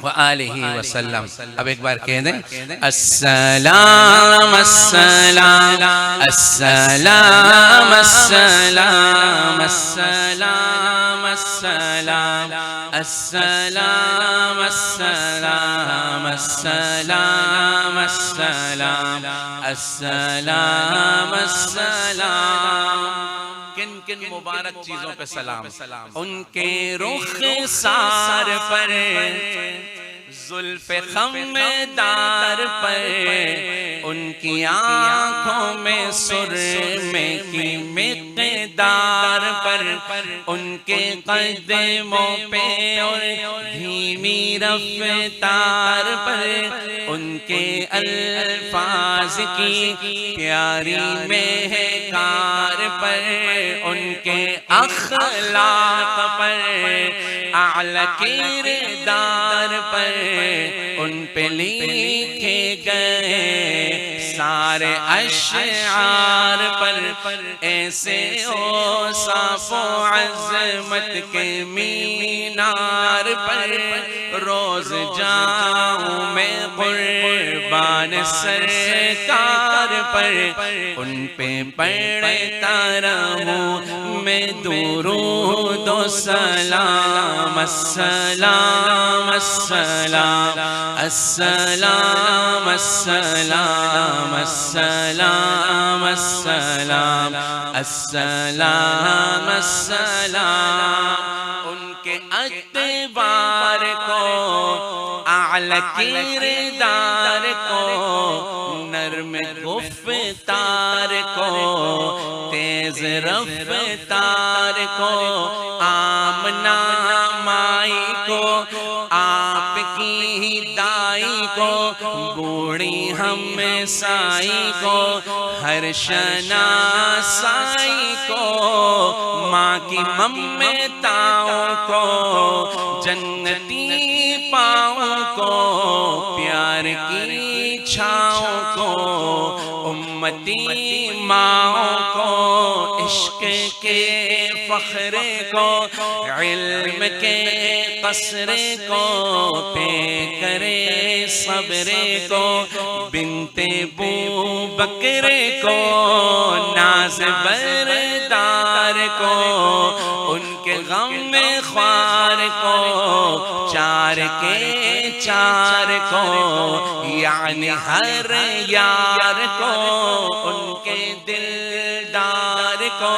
व आलिहि वसल्लम। अब एक बार कह दें अस्सलाम अस्सलाम अस्सलाम अस्सलाम अस्सलाम अस्सलाम अस्सलाम अस्सलाम अस्सलाम अस्सलाम अस्सलाम अस्सलाम। किन किन मुबारक चीजों पे सलाम? उनके रुखसार पर, जुल्फ़े खम्मेदार पर, उनकी आँखों में सुरमे की मिक़दार पर, उनके कदमों पे और धीमी रफ़्तार पर, उनके अल्फाज की प्यारी महकार पर, उनके अखलाक पर, आला किरदार पर, उन पे लिखे गए सारे अशआर पर, ऐसे औसाफ़ो अज़मत के मीनार पर, रोज जाऊं मैं कुर्बान सरकार पर, उन पे पढ़ता रहूं मैं दुरूद व सलाम। अस्सलाम अस्सलाम अस्सलाम अस्सलाम अस्सलाम अस्सलाम अस्सलाम अस्सलाम। उनके अतबार को, आला किरदार को, नर्म गुफ्तार को, तेज रफ्तार को, आमना माई को, आपकी दाई को, बूढ़ी हम साई को, हर शनासाई को, माँ की ममताओं को, जन्नती पाँव को, प्यार की छाँव को, उम्मती माँओं को, इश्क के फख्रे को, इल्म के कसरे को, पे करे सबरे को, बिनते बू बकरे को, नाज बरदार को, उनके गम में ख्वार को, चार के चार को, यानी हर यार को, उनके दिलदार को,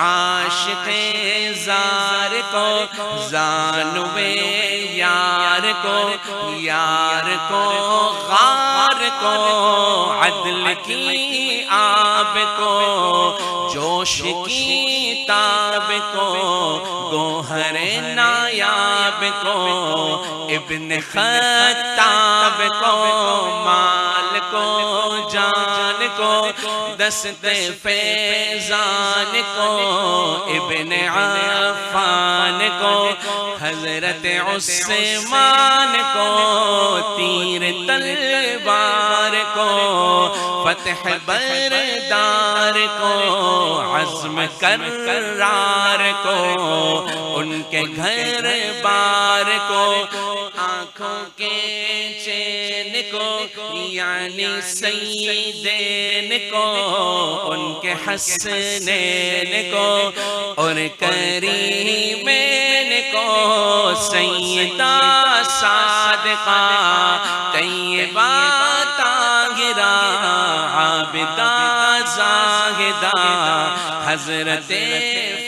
आशिक़े ज़ार को, ज़ानुए यार को, यार को गार को, अदल की आब को, जोश की ताब को, गोहर नायाब को, इब्न खत्ताब को, माल को, जान को, दस्ते फैजान को, इब्न अफ़्फ़ान को, हज़रत उस्मान को, तीर तलवार को, फ़तह बरदार को, अज़्म कर्रार को, उनके घर बार को, आँखों के चैन को, यानी सईदैन को, उनके हसनैन को, और करीमैन को, सैयदा सादिका तैयबा ताहिरा आबिदा ज़ाहिदा, हज़रत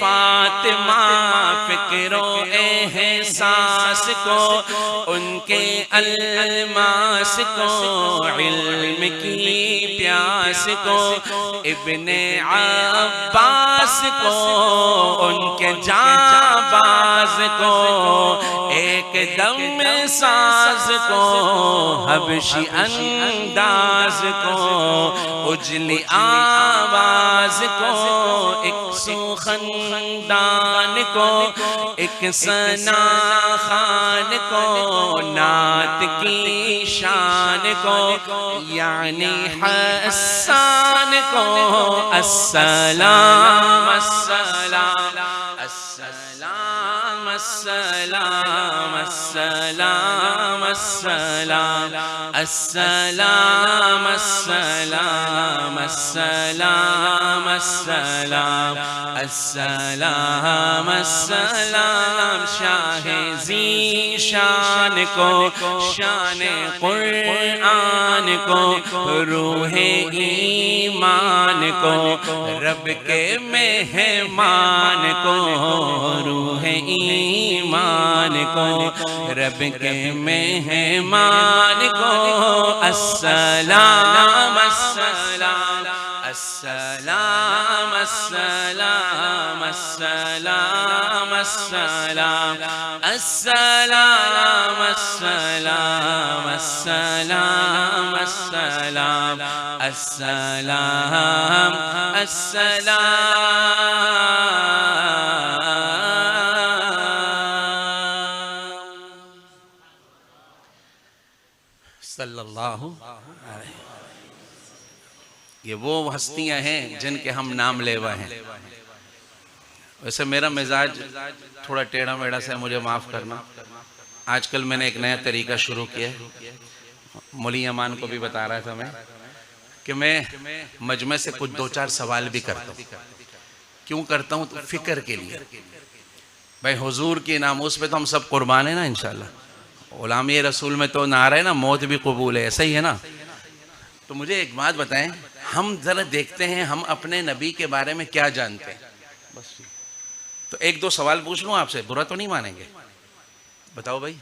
फ़ातिमा फ़िक्रो एहसास को, उनके अल्मास को, इल्म की प्यास को, इब्ने अब्बास को, उनके जाबाज को, एक दम साज को, हबशी अंदाज को, उजली आवाज को, एक सुखंदान को, एक सना खान को, नात की शान को, यानी हसन को, अस्सलाम अस्सलाम अस्सलाम अस्सलाम अस्सलाम अस्सलाम अस्सलाम अस्सलाम अस्सलाम अस्सलाम अस्सलाम अस्सलाम शाहे ज़ीशान को, शान कुरान को, रूहे ईमान को, रब के मेहमान को, रूहे ईमान को, रब के मेहमान को, अस्सलाम अस्सलाम अस्सलाम अस्सलाम अस्सलाम अस्सलाम अस्सलाम अस्सलाम अस्सलाम अस्सलाम अस्सलाम अस्सलाम। सल्लल्लाहु अलैहि। ये वो हस्तियां हैं जिनके हम नाम लेवा हैं। वैसे मेरा मिजाज थोड़ा टेढ़ा मेढ़ा से, मुझे माफ़ करना। आजकल मैंने एक नया तरीका शुरू किया है, मौली अमान को भी बता रहा था मैं, कि मैं मजमे से कुछ दो चार सवाल भी करता हूँ। क्यों करता हूँ? तो फ़िक्र के लिए। भाई हुजूर की नामूस पे तो हम सब कुर्बान है ना इंशाल्लाह। गुलामी रसूल में तो नारा है ना, मौत भी कबूल है, ऐसा ही है ना। तो मुझे एक बात बताएं, हम ज़रा देखते हैं हम अपने नबी के बारे में क्या जानते हैं। बस तो एक दो सवाल पूछ लूँ आपसे, बुरा तो नहीं मानेंगे? बताओ भाई।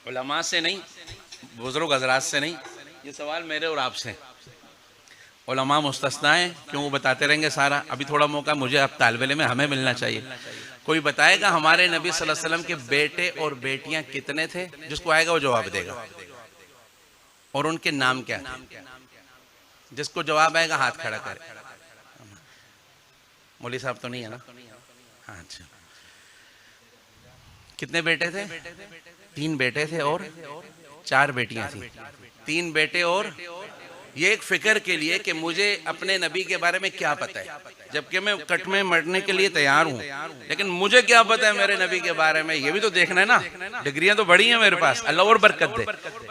उलमा से नहीं, बुजुर्ग हजरात से नहीं, ये सवाल मेरे और आपसे। उलमा मुस्तस्ना है, क्यों? वो बताते रहेंगे सारा। अभी थोड़ा मौका मुझे, अब तालिब इल्म में हमें मिलना चाहिए। कोई बताएगा हमारे नबी सल्लल्लाहु अलैहि वसल्लम के बेटे और बेटियां कितने थे? जिसको आएगा वो जवाब देगा। और उनके नाम क्या थे? जिसको जवाब आएगा हाथ खड़ा करे। मौली साहब तो नहीं है ना? हाँ, अच्छा। कितने बेटे थे? 3 बेटे थे और 4 बेटियां थी। 3 बेटे और, ये एक फिक्र के लिए कि मुझे अपने नबी के बारे में क्या पता है, जबकि मैं कट में मरने के लिए तैयार हूँ, लेकिन मुझे क्या पता है मेरे नबी के बारे में, ये भी तो देखना है ना। डिग्रियां तो बड़ी हैं मेरे पास, अल्लाह और बरकत दे,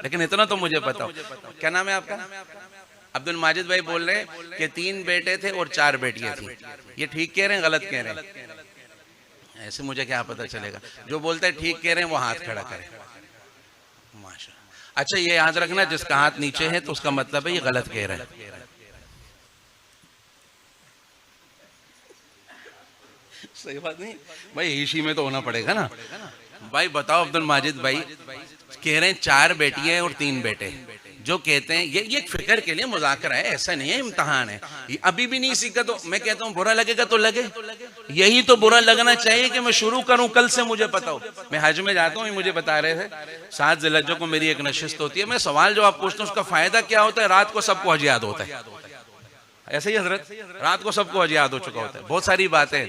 लेकिन इतना तो मुझे पता हो। क्या नाम है आपका? अब्दुल माजिद भाई बोल रहे हैं कि 3 बेटे थे और 4 बेटियां थी। ये ठीक कह रहे हैं, गलत कह रहे हैं? ऐसे मुझे क्या पता चलेगा? जो बोलते हैं ठीक कह रहे हैं वो हाथ खड़ा करें। माशा। अच्छा, ये याद रखना, जिसका हाथ नीचे है तो उसका मतलब है ये गलत कह रहा है। सही बात नहीं भाई? इसी में तो होना पड़ेगा ना भाई। बताओ अब्दुल माजिद भाई कह रहे हैं 4 बेटियां हैं और 3 बेटे। जो कहते हैं ये एक फिक्र के लिए मुज़ाकरा है, ऐसा नहीं है इम्तिहान है। अभी भी नहीं सीखा तो मैं कहता हूँ बुरा लगेगा तो लगे। यही तो बुरा लगना चाहिए कि मैं शुरू करूं कल से, मुझे पता हो। मैं हज में जाता हूँ, मुझे बता रहे थे 7 ज़िलहज्जा को मेरी एक नशिस्त होती है। मैं सवाल जो आप पूछता हूँ उसका फायदा क्या होता है? रात को सबको हज याद होता है। ऐसे ही हजरत, रात को सबको हज याद हो चुका होता है। बहुत सारी बातें।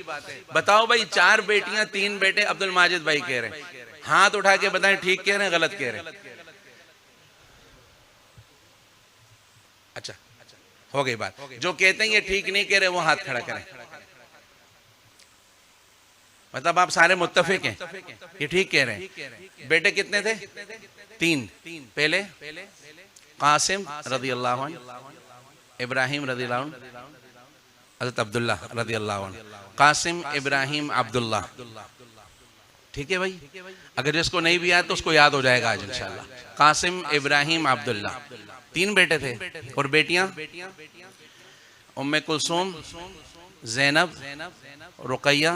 बताओ भाई, 4 बेटियां 3 बेटे अब्दुल माजिद भाई कह रहे हैं। हाथ उठा के बताएं ठीक कह रहे हैं गलत कह रहे हैं? अच्छा, हो गई बात। जो कहते हैं ये ठीक नहीं कह रहे वो हाथ खड़ा करें। मतलब आप सारे मुत्तफिक हैं ये ठीक कह रहे हैं। बेटे कितने थे? 3। पहले कासिम रज़ी अल्लाह अन्हु, इब्राहिम रज़ी अल्लाह अन्हु, हज़रत अब्दुल्ला रज़ी अल्लाह अन्हु। कासिम, इब्राहिम, अब्दुल्ला। ठीक है भाई? अगर जिसको नहीं भी याद तो उसको याद हो जाएगा आज इंशाल्लाह। कासिम, इब्राहिम, अब्दुल्ला, 3 बेटे थे। और बेटियां? उम्मे कुलसूम, ज़ैनब, रुक़ैया,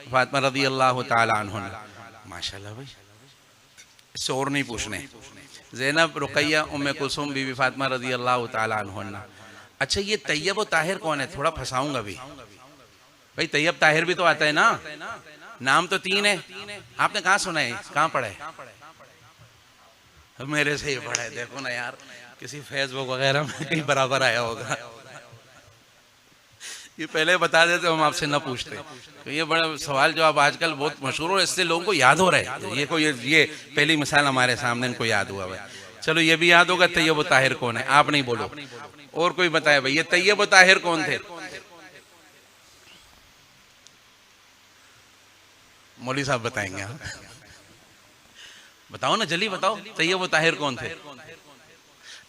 फातिमा रज़ी अल्लाह ताला अन्हा। माशाल्लाह भाई, इससे और नहीं पूछने। ज़ैनब, रुक़ैया, उम्मे कुलसूम, बीबी फातिमा रज़ी अल्लाह ताला अन्हुन्ना। अच्छा, ये तैयब और ताहिर कौन है? थोड़ा फंसाऊंगा भी भाई। तैयब ताहिर भी तो आता है ना, नाम तो तीन है। आपने कहाँ सुना है, कहाँ पढ़ा है? मेरे से ही पढ़ा है। देखो ना यार, किसी फेसबुक वगैरह में कहीं बराबर आया होगा। ये पहले बता देते हम आपसे न पूछते। तो ये बड़ा सवाल जवाब आजकल बहुत मशहूर हो, इससे लोगों को याद हो रहा है। ये पहली मिसाल हमारे सामने इनको याद हुआ भाई। चलो ये भी याद होगा तैयब ताहिर कौन है। आप नहीं बोलो, और कोई बताए भाई, ये तैयब ताहिर कौन थे? मौलवी साहब बताएंगे। हाँ बताओ ना, जल्दी बताओ, तैयब ताहिर कौन थे?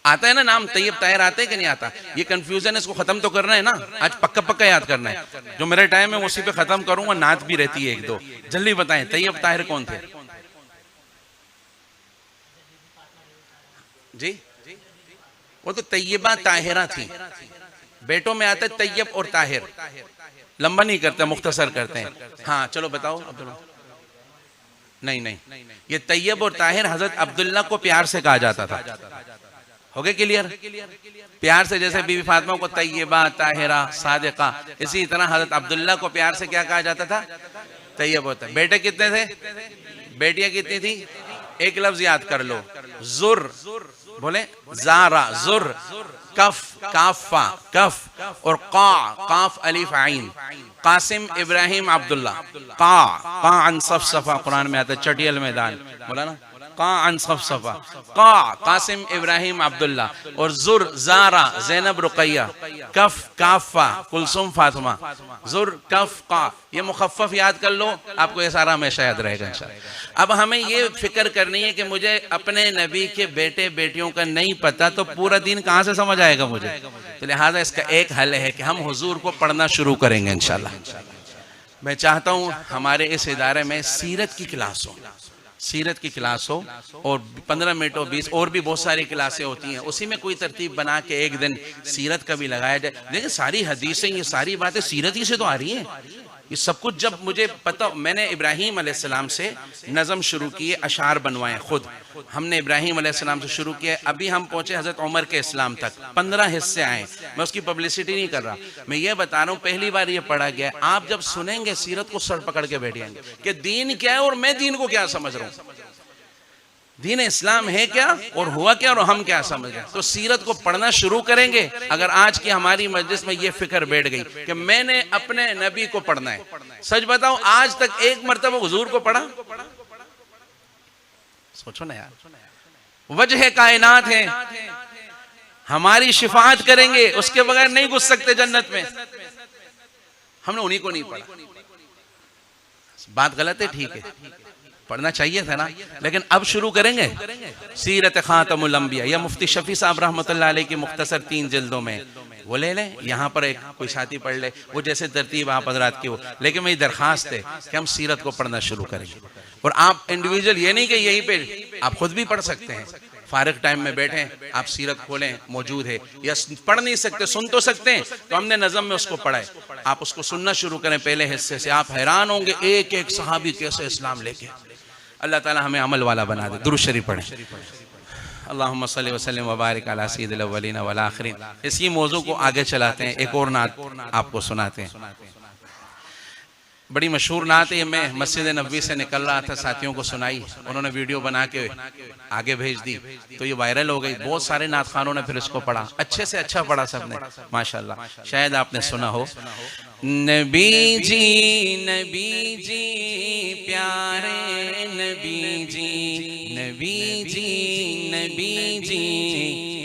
आता है ना नाम, तैयब ताहिर आता है कि नहीं आता? ये कंफ्यूजन है, इसको खत्म तो करना है ना। आज पक्का पक्का याद करना है। जो मेरा टाइम है उसी पे खत्म करूंगा, नात भी रहती है एक दो। जल्दी बताएं, तैयब ताहिर कौन थे? जी, वो तो तैयबा ताहिरा थी। बेटों में आता है तैयब और ताहिर। लंबा नहीं करते, मुख्तसर करते हैं। हाँ चलो बताओ। नहीं नहीं, ये तैयब और ताहिर हजरत अब्दुल्ला को प्यार से कहा जाता था। हो गए क्लियर? प्यार से, जैसे बीबी फातिमा को तैयबा, ताहिरा, सादिका, इसी तरह हजरत अब्दुल्ला को प्यार से क्या कहा जाता था? तैयब होता। बेटे कितने थे? बेटियां कितनी थी? एक लफ्ज याद कर लो, जुर। बोले जारा, जुर, कफ, काफा, कफ, और का, काफ अलिफ आइन। कासिम, इब्राहिम, अब्दुल्ला। का अनसफ सफा, कुरान में आता है, चटियल मैदान बोला ना, का अनसफ सफा, का कासिम, इब्राहिम, अब्दुल्ला। और जुर, जारा, ज़ैनब, रुक़ैया। कफ, काफा, कुलसुम, फातिमा। जुर, कफ, का, ये मुखफ़्फ़फ याद कर लो, आपको ये सारा हमेशा याद रहेगा इंशाअल्लाह। अब हमें ये फिक्र करनी है कि मुझे अपने नबी के बेटे बेटियों का नहीं पता, तो पूरा दिन कहाँ से समझ आएगा मुझे? तो लिहाजा इसका एक हल है कि हम हुजूर को पढ़ना शुरू करेंगे इंशाअल्लाह। मैं चाहता हूँ हमारे इस इदारे में सीरत की क्लास हो, सीरत की क्लास हो, और 15 मिनट और 20 और भी बहुत सारी क्लासें होती हैं। उसी में कोई तरतीब बना के एक दिन सीरत का भी लगाया जाए। देखिए सारी हदीसें, ये सारी बातें सीरत ही से तो आ रही हैं। ये सब कुछ जब मुझे पता, मैंने इब्राहीम अलैहिस्सलाम से नज़म शुरू किए, अशार बनवाए खुद। हमने इब्राहीम अलैहिस्सलाम से शुरू किया। अभी हम पहुंचे हज़रत उमर के इस्लाम तक, 15 हिस्से आए। मैं उसकी पब्लिसिटी नहीं कर रहा, मैं ये बता रहा हूँ पहली बार ये पढ़ा गया। आप जब सुनेंगे सीरत को सर पकड़ के बैठेंगे कि दीन क्या है और मैं दीन को क्या समझ रहा हूँ, दीन इस्लाम है क्या और हुआ क्या और हम क्या समझ रहे हैं। तो सीरत को पढ़ना शुरू करेंगे। अगर आज की हमारी मजलिस में ये फिक्र बैठ गई कि मैंने अपने नबी को पढ़ना है, सच बताऊं आज तक एक मर्तबा हुजूर को पढ़ा? सोचो ना यार, वजह कायनात है, हमारी शिफाअत करेंगे, उसके बगैर नहीं घुस सकते जन्नत में। हमने उन्हीं को नहीं पढ़ा। बात गलत है, ठीक है, पढ़ना चाहिए था ना, लेकिन अब शुरू करेंगे। सीरत खातमुल अंबिया, या मुफ्ती शफी साहब रहमतुल्लाह अलैह की मुख्तसर 3 जिल्दों में, वो ले लें। यहाँ पर एक कोई साथी पढ़ ले, वो जैसे तरतीब आप हजरात की हो। लेकिन मेरी दरख्वास्त है कि हम सीरत को पढ़ना शुरू करेंगे। और आप इंडिविजुअल, ये नहीं कि यहीं पे, आप खुद भी पढ़ सकते हैं। फारिग टाइम में बैठें, आप सीरत खोलें, मौजूद है। या पढ़ नहीं सकते, सुन तो सकते हैं, तो हमने नज़म में उसको पढ़ा है, आप उसको सुनना शुरू करें पहले हिस्से से। आप हैरान होंगे एक एक सहाबी कैसे इस्लाम लेके। अल्लाह ताला हमें अमल वाला बना दे। दुरूद शरीफ पढ़ें। अल्लाहुम्मा सल्लि व सल्लिम व बारिक अला सय्यिदिल अव्वलीन वल आखिरीन। इसी मौजू को आगे चलाते हैं, एक और नात आपको सुनाते हैं। बड़ी मशहूर नात है। मैं मस्जिद नबवी से निकल रहा था, साथियों को सुनाई, उन्होंने वीडियो बना के आगे भेज दी, तो ये वायरल हो गई। बहुत सारे नात खानों ने फिर इसको पढ़ा, अच्छे से अच्छा पढ़ा सबने, माशाल्लाह। शायद आपने सुना हो, नबी जी प्यारे नबी जी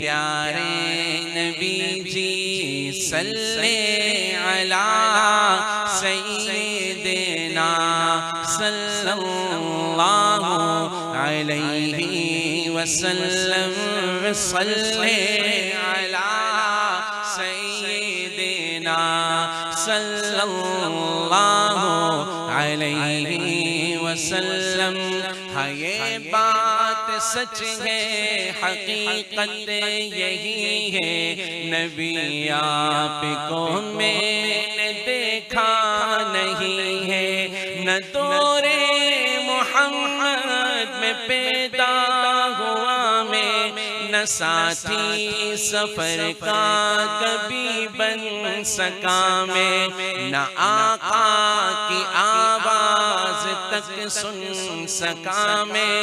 प्यारे नबी जी, सल्ले अला सय्यिदिना सल्लल्लाहु अलैहि वसल्लम, सल्ले अला सय्यिदिना सल्लल्लाहु अलैहि वसल्लम। हाँ ये बात सच है, हकीकत यही है, नबी आपको मैंने देखा नहीं है, न तोरे मोहम्मद में पैदा हुआ मैं, न साथी सफर का कभी बन सका मैं, न आका की आवाज तक सुन सका मैं,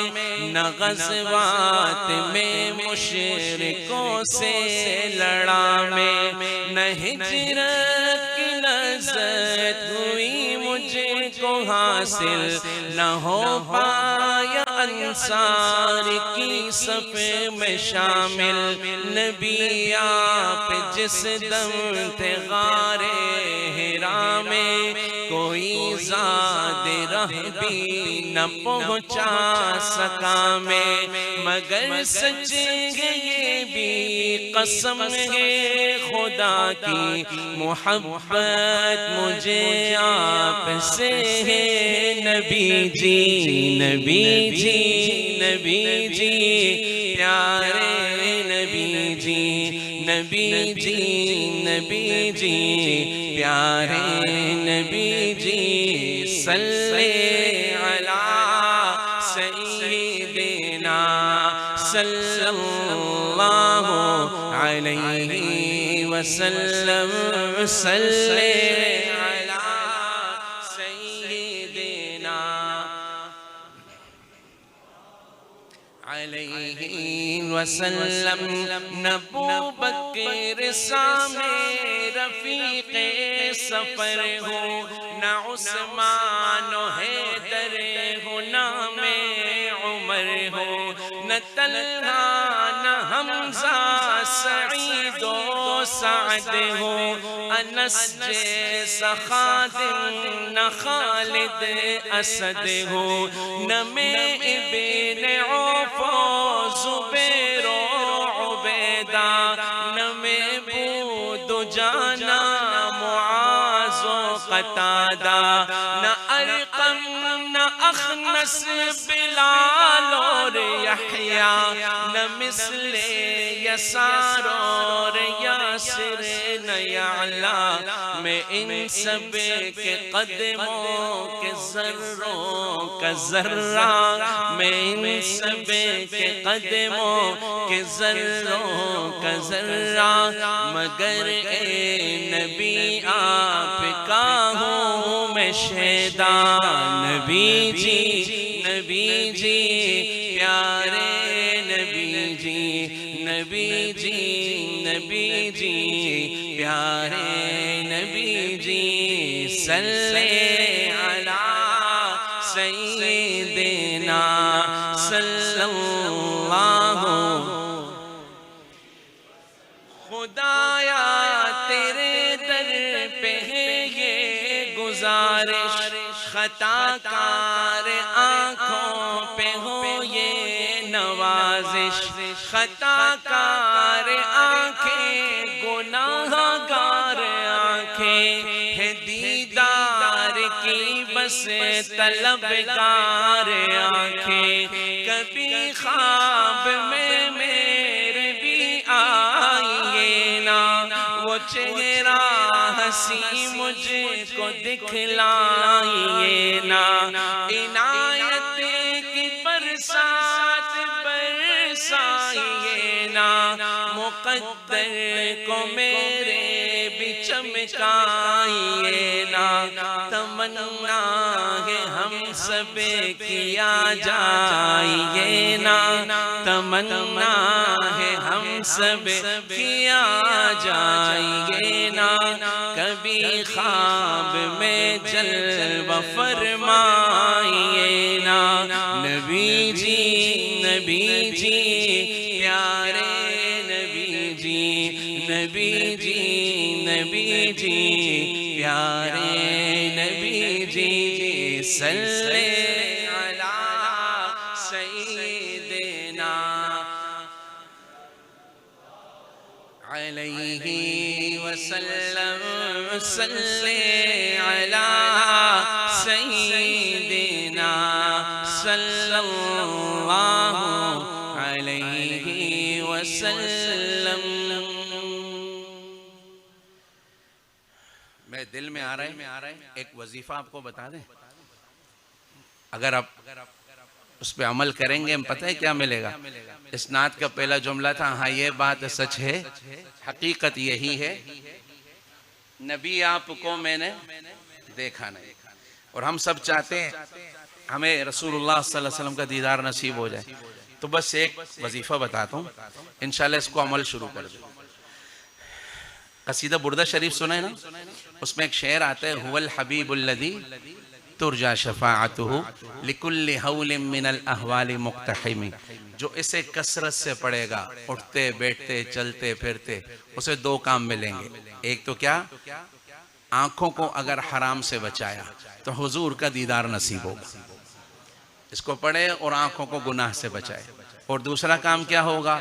न ग़ज़वात में मुशरिकों से लड़ा मैं, न हिजरत की लज़्ज़त हुई मुझको हासिल, न हो पाया अंसार की सफ़ में शामिल। नबी आप जिस दम थे गारे हिरा में, कोई ज़ाद राह भी न पहुँचा सका मैं, मगर सच है ये भी कसम है खुदा की, मोहब्बत मुझे आपसे है। नबी जी, नबी जी, नबी जी, प्यारे नबी जी, नबी जी, नबी जी, प्यारे नबी जी, सल्ले अला सय्यिदिना सल्लल्लाहु अलैहि वसल्लम, सल्ले अला सय्यिदिना अलैहि वसल्लम। नबूबकर सामे रफ़ीक़े सफ़र हो, न उस्मान हैदर हो, न मैं उमर हो, न तलहा न हमज़ा सईद व सअद हो, अनस जैसा खादिम न खालिद असद हो, न मैं इब्ने औफ ज़ुबैर उबैदा, न मैं बूदु जाना मुआज़ क़तादा, न अरक़म न अख़नस बिलाल और यहया, न मिस्ले यसार और यासिर न यअला। मैं इन सब के कदमों के ज़र्रों का ज़र्रा, मैं इन सब के कदमों के ज़र्रों का ज़र्रा, मगर ए नबी आपका हूँ मैं शैदा। नबी जी, नबी जी, प्यारे नबी जी, नबी जी, नबी जी, प्यारे नबी जी, सल्ले अला सय्यिदिना सल्लल्लाहु। खुदाया तेरे दर पे है ये गुजारिश, खताकार आँखों पे हो ये नवाजिश, खताकार आँखें गुनाहगार आँखें है, दीदार की बस तलबगार आँखें। कभी ख्वाब में मेरे भी आइए ना, वो चेहरा हंसी मुझको दिखलाइए ना, इनायत की बरसात बरसाइए ना, मुक़द्दर को मेरे भी चमकाइए ना। तमन्ना है हम सब किया जाइए ना, तमन्ना है हम सब किया जाइए ना, कभी ख्वाब में जलवा फरमाइए ना। नबी जी, नबी जी, प्यारे नबी जी, नबी जी, नबी जी, प्यारे नबी जी, सल्ले अला सय्यिदिना अलैहि वसल्लम, सल्ले अला सय्यिदिना सल्लल्लाहु अलैहि वसल्लम। मेरे दिल में आ रहा है एक वजीफा आपको बता दें। अगर आप उस पर अमल करेंगे, हम पता है क्या मिलेगा। इस नात का पहला जुमला था, हाँ ये बात सच है, हकीकत यही है, नबी आपको मैंने देखा नहीं। और हम सब चाहते हैं हमें रसूलुल्लाह सल्लल्लाहु अलैहि वसल्लम का दीदार नसीब हो जाए। तो बस एक वजीफा बताता हूँ, इंशाल्लाह इसको अमल शुरू कर दो। कसीदा बुर्दा शरीफ सुना है ना, उसमें एक शेर आता है, हुवल हबीबुल्लज़ी तुरजा शफाअतुहु लिकुल्लि हौलिम मिनल अहवालि मुक्तहिमी। जो इसे कसरत से पढ़ेगा, उठते बैठते चलते फिरते, उसे दो काम मिलेंगे। एक तो क्या, आंखों को अगर हराम से बचाया तो हुजूर का दीदार नसीब होगा, इसको पढ़े और आंखों को गुनाह से बचाए। और दूसरा काम क्या होगा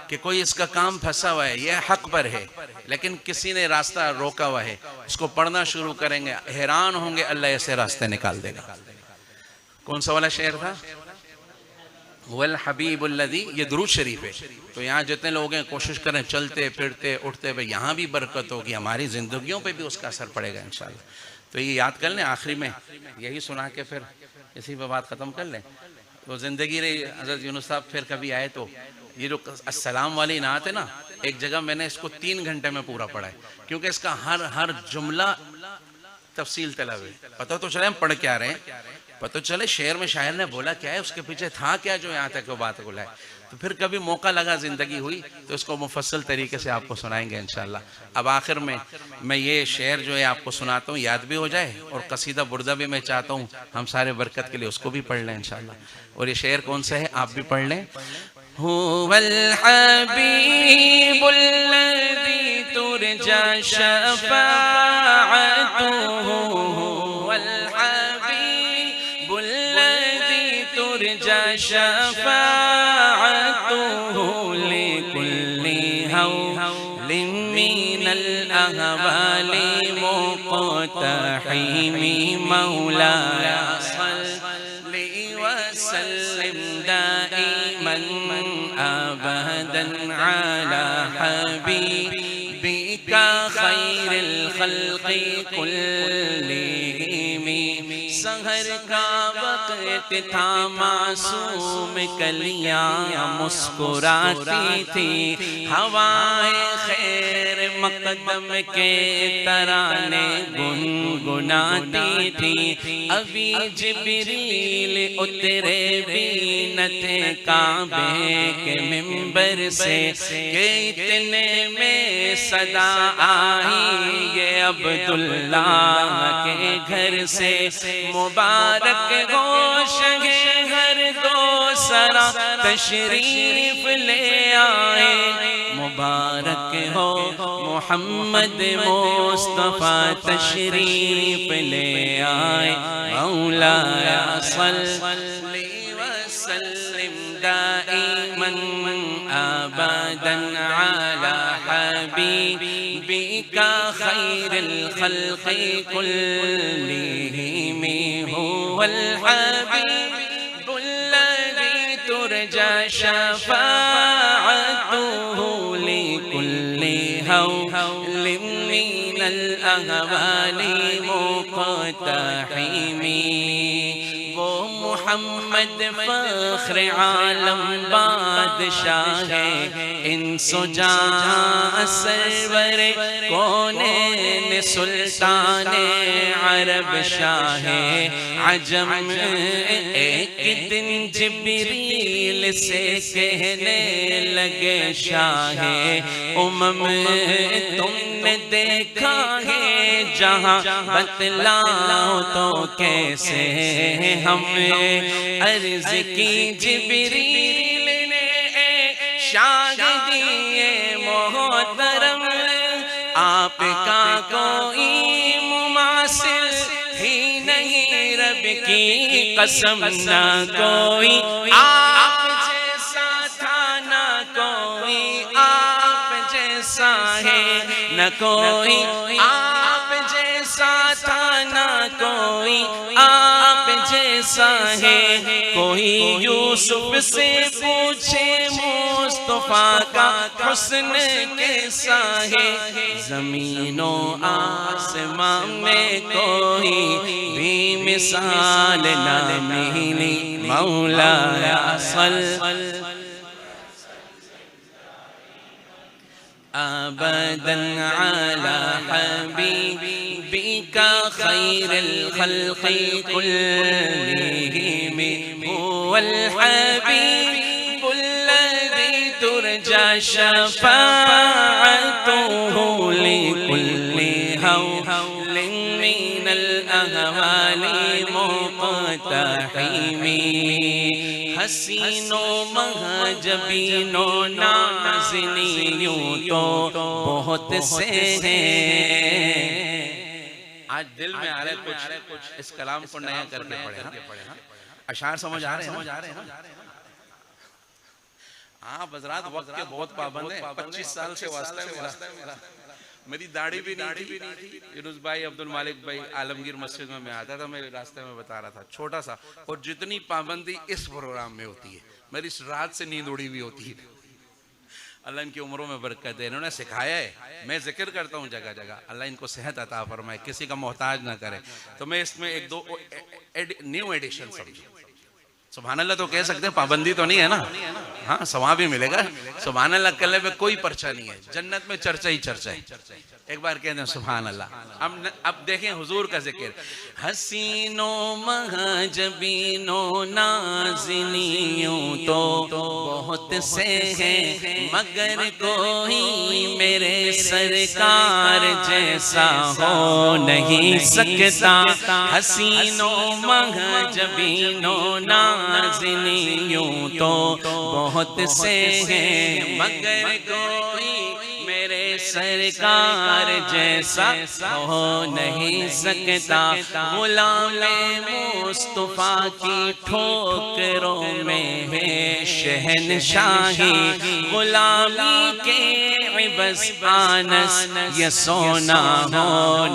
कि कोई इसका काम फंसा हुआ है, यह हक पर है लेकिन किसी ने रास्ता रोका हुआ है, उसको पढ़ना शुरू करेंगे, हैरान होंगे, अल्लाह ऐसे रास्ते निकाल देगा। कौन सा वाला शेर था, वल हबीबुल्लज़ी, ये दुरूद शरीफ है। तो यहाँ जितने लोग हैं कोशिश करें, चलते फिरते उठते हुए, यहाँ भी बरकत होगी, हमारी जिंदगियों पे भी उसका असर पड़ेगा इंशाल्लाह। तो ये याद कर लें, आखिरी में यही सुना के फिर इसी पे बात ख़त्म कर लें। तो ज़िंदगी रही। हज़रत यूनुस साहब फिर कभी आए तो ये जो अस्सलाम वाली नात है ना, एक जगह मैंने इसको 3 घंटे में पूरा पढ़ा है, क्योंकि इसका हर जुमला तफसील तलब है। पता तो चले हम पढ़ क्या रहे हैं, पता चले शेर में शायर ने बोला क्या है, उसके पीछे था क्या जो यहाँ तक वो बात बोला है। तो फिर कभी मौका लगा, ज़िंदगी हुई तो इसको मुफस्सल तरीके से आपको सुनाएंगे इंशाल्लाह। अब आखिर में मैं ये शेर जो है आपको सुनाता हूँ, याद भी हो जाए, और कसीदा बुर्दा भी मैं चाहता हूँ हम सारे बरकत के लिए उसको भी पढ़ लें इंशाल्लाह। और ये शेर कौन सा है आप भी पढ़ लें। हुवल हबीबुल्लज़ी तुरजा शफाअतुहु, हुवल हबीबुल्लज़ी तुरजा शफाअतुहु लिकुल्लि हौलिम मिनल अहवालि मुक़तहिमी। मौलाया सल्लि वसल्लिम दाइमन अबदन अला हबीबिका खैरिल खल्क़ि कुल्लिहिम। सहर का वक़्त था, मासूम कलियां मुस्कुराती थी, हवाएं खैर मक़दम के तराने गुनगुनाती थी। अभी जिब्रील उतरे भी न थे काबे के मिंबर से, कि इतने में सदा आई ये अब्दुल्लाह के घर से। मुबारक हो शगे हर दो सरा तशरीफ ले आए, मुबारक हो मोहम्मद मुस्तफा तशरीफ ले आए। मौलाया सल्लि वसल्लिम दाइमन अबदन अला हबीबिका खैरिल खल्क़ि कुल्लिहिम। हुवल हबीबुल्लज़ी तुरजा शफाअतुहु लिकुल्लि हौलिम मिनल अहवालि मुक़तहिमी। वो मोहम्मद फ़ख्र आलम बादशाह है, इंसो जां सरवर कौनैन सुल्तान अरब शाह अजम। एक दिन जिब्रील से कहने लगे शाह उमम, तुमने देखा है जहाँ, बतलाओ तो कैसे हम। अर्ज की जिब्रील ने शाह दिए मोहतरम, आपका कोई मुमासिल ही नहीं, रब की कसम ना कोई आप जैसा था, ना कोई आप जैसा है, न कोई आप जैसा था, ना कोई आप जैसा कैसा है, कोई यूसुफ से पूछे मुस्तफा का हुस्न कैसा है। ज़मीनों आसमां में कोई भी मिसाल ना मिली, मौलाया सल्ल अबदन अला हबीबिका खैरुल खल्क़ि कुल्लिहिम, हुवल हबीबुल्लज़ी तुरजा शफ़ाअतुहु लिकुल्लि हौलिन मिनल अहवालि मुक़तहिमी। हसीनो महजबीनो नाज़नीयों तो बहुत से हैं। आज दिल में आ रहे कुछ इस कलाम को नया करके पढ़े। अशार समझ आ रहे हैं? हाँ हज़रात, वक्त के बहुत पाबंद हैं। 25 साल से वास्ता है मेरा। मेरी दाढ़ी भी नहीं थी। यूनुस भाई, अब्दुल मालिक भाई, आलमगीर मस्जिद में मैं आता था, मैं रास्ते में बता रहा था, छोटा सा। और जितनी पाबंदी इस प्रोग्राम में होती है, मेरी रात से नींद उड़ी हुई होती है। अल्लाह इनकी उम्रों में बरकत है, इन्होंने सिखाया है। मैं जिक्र करता हूँ जगह जगह, अल्लाह इनको सेहत अता फरमाए, किसी का मोहताज ना करे। तो मैं इसमें एक दो न्यू एडिशन समझू। सुभान अल्लाह तो कह सकते हैं, पाबंदी तो नहीं है ना। हाँ, सवाब भी मिलेगा। सुभान अल्लाह कल्ले में कोई पर्चा नहीं है, जन्नत में चर्चा ही चर्चा है। एक बार कहते हैं सुभान अल्लाह। अब देखें हुजूर का जिक्र। हसीनो महजबीनो नाज़नीयों तो बहुत से हैं, मगर कोई मेरे सरकार जैसा हो नहीं सकता। हसीनो महजबीनो नाज़नीयों तो बहुत से हैं, मगर कोई मेरे सरकार जैसा हो नहीं सकता। गुलामे मुस्तफा की ठोकरों में है शहनशाही, गुलामी के बस आनस ये सोना हो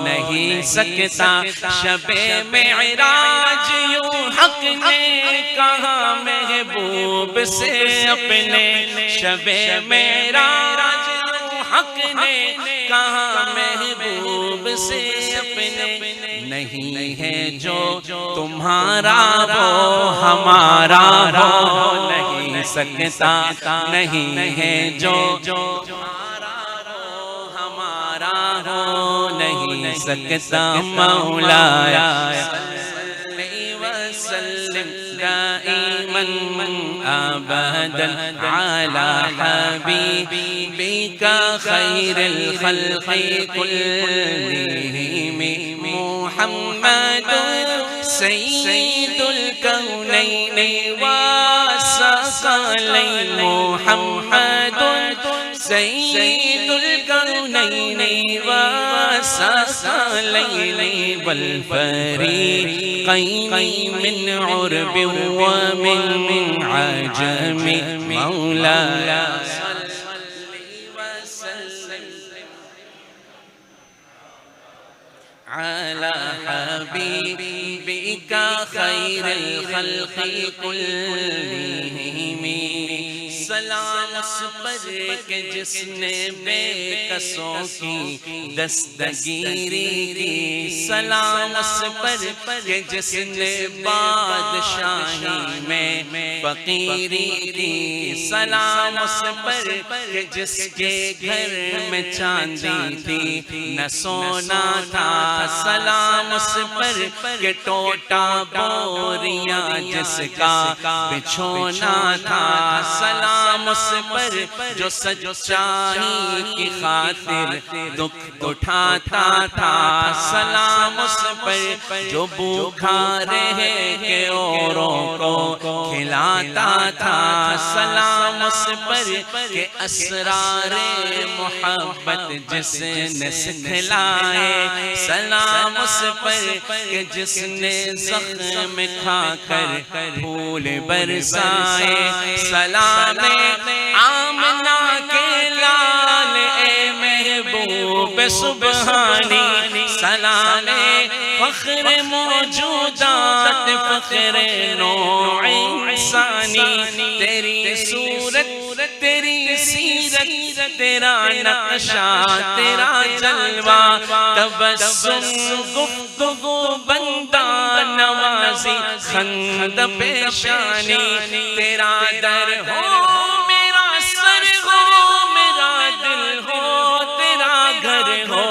नहीं सकता। शबे मेराज यूं हक ने कहा महबूब से अपने, शबे मेराज हक ने कहा महबूब से अपने। नहीं है जो तुम्हारा वो हमारा हो नहीं सकता, नहीं है जो तुम्हारा हो हमारा हो नहीं सकता। मौलाया दाइमन अबदन अला हबीबिका खैरुल खल्क़ि कुल्लिहिम, मुहम्मदुर सय्यिदुल कौनैनि वसक़लैन, मुहम्मदुर सय्यिदुल कौनैनि वसक़लैन वल फ़रीक़ैनि मिन उर्बि व मिन अजमि। मौलाया सल्लि व सल्लिम अला हबीबिका खैरुल खल्क़ि कुल्लिहिम। सलाम उस पर के जिसने बेकसों की दस्तगीरी की, सलाम उस पर के जिसने बादशाही में फकीरी की, सलाम उस पर के जिसके घर में चांदी थी न सोना था, सलाम उस पर के टोटा बोरिया जिसका बिछोना था, सलाम उस पर जो सच्चाई की खातिर दुख उठाता था, सलाम उस पर जो भूखा रह के औरों को खिलाता था, सलाम उस पर के असरारे मोहब्बत जिसने सिखलाए, सलाम उस पर के जिसने ज़ख्म खाकर फूल बरसाए, सलाम आमना के लाल ए महबूब सुबहानी, सलाम फ़ख्र मौजूदात फ़ख्रे नो इंसानी, तेरी सूरत तेरी सीरत, तेरा नक्शा तेरा जलवा, तबस्सुम गुफ्तगू बंदा नवाज़ी खंद पेशानी, तेरा दर हो मेरा सर हो मेरा दिल हो, तेरा घर हो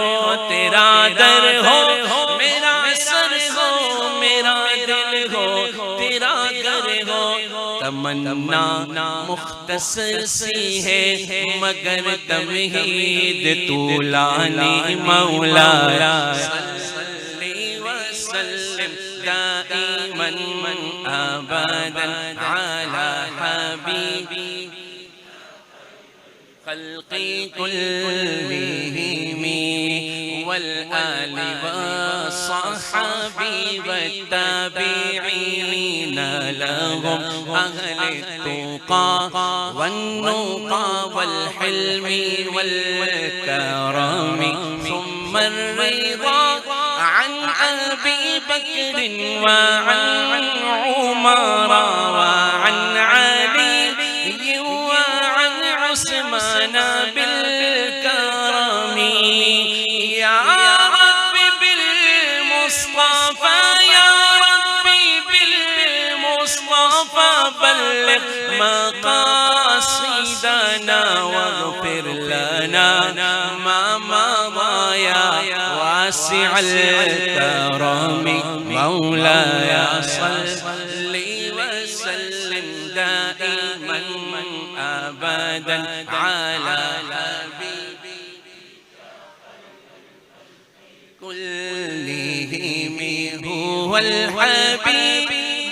तेरा दर हो मेरा सर हो मेरा दिल हो तेरा घर हो। तमन्ना मुख्तसर सी है मगर तमहीद तूलानी मौला, सल्ली व सल्लिम दाइमन अबदन अला हबीबी खल्क़ी कुल्लिहिम वल आलि वस्सहबी वत्ताबिईन लहुम अहले तुक़ा वन्नुक़ा वल हिल्मी वल करमी, सुम्मा रिज़ा अन अबी बक्र व अन उमर व अन अली व अन उस्मान बिल करमी, या रब्बी बिल मुस्तफ़ा या रब्बी बिल मुस्तफ़ा बल्लिग़ मक़ासिदना वग़फ़िर लना मा मज़ा या वासिअल करमी, मौलाया सल्ली व सल्लिम दाइमन अबदन अला हबीबी कुल्लिहिम हुवल हबीबुल्लज़ी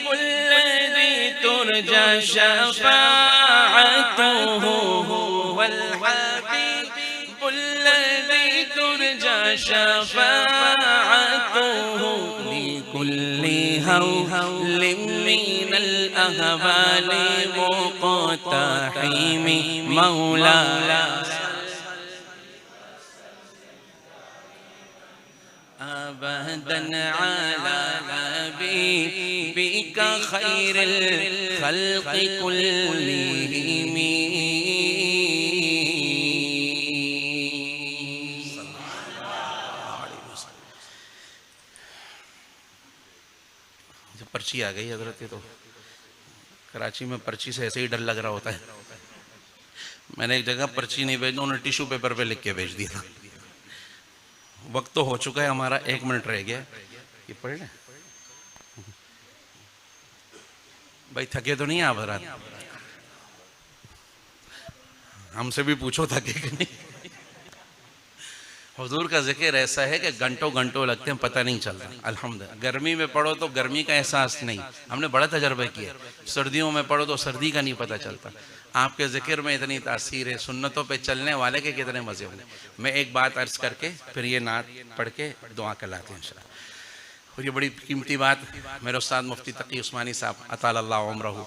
तुरजा शफ़ाअतुहु, हुवल हबीबुल्लज़ी तुरजा शफ़ाअतुहु, लिकुल्लि हौलिम मिनल अहवालि मुक़तहिम, मौला अबदन अला हबीबिका खैरिल खल्क़ि कुल्लिहिम। पर्ची आ गई हज़रत, तो कराची में पर्ची से ऐसे ही डर लग रहा होता है। मैंने एक जगह पर्ची नहीं भेजी, उन्होंने टिश्यू पेपर पे लिख के भेज दिया। वक्त तो हो चुका है हमारा, 1 मिनट रह गया। ये पढ़ लें भाई, थके तो नहीं आप हज़रात? हमसे भी पूछो थके कि नहीं। हुजूर का जिक्र ऐसा है कि घंटों घंटों लगते हैं, पता नहीं चलता। अल्हम्दुलिल्लाह गर्मी में पढ़ो तो गर्मी का एहसास नहीं, हमने बड़ा तजर्बा किया। सर्दियों में पढ़ो तो सर्दी का नहीं पता चलता। आपके जिक्र में इतनी तासीर है, सुन्नतों पे चलने वाले के कितने मज़े होंगे। मैं एक बात अर्ज़ करके फिर ये नात पढ़ के दुआ करलाते हैं इंशाअल्लाह। और ये बड़ी कीमती बात मेरे उस्ताद मुफ्ती तकी उस्मानी साहब अतालल्लाहु उम्रहू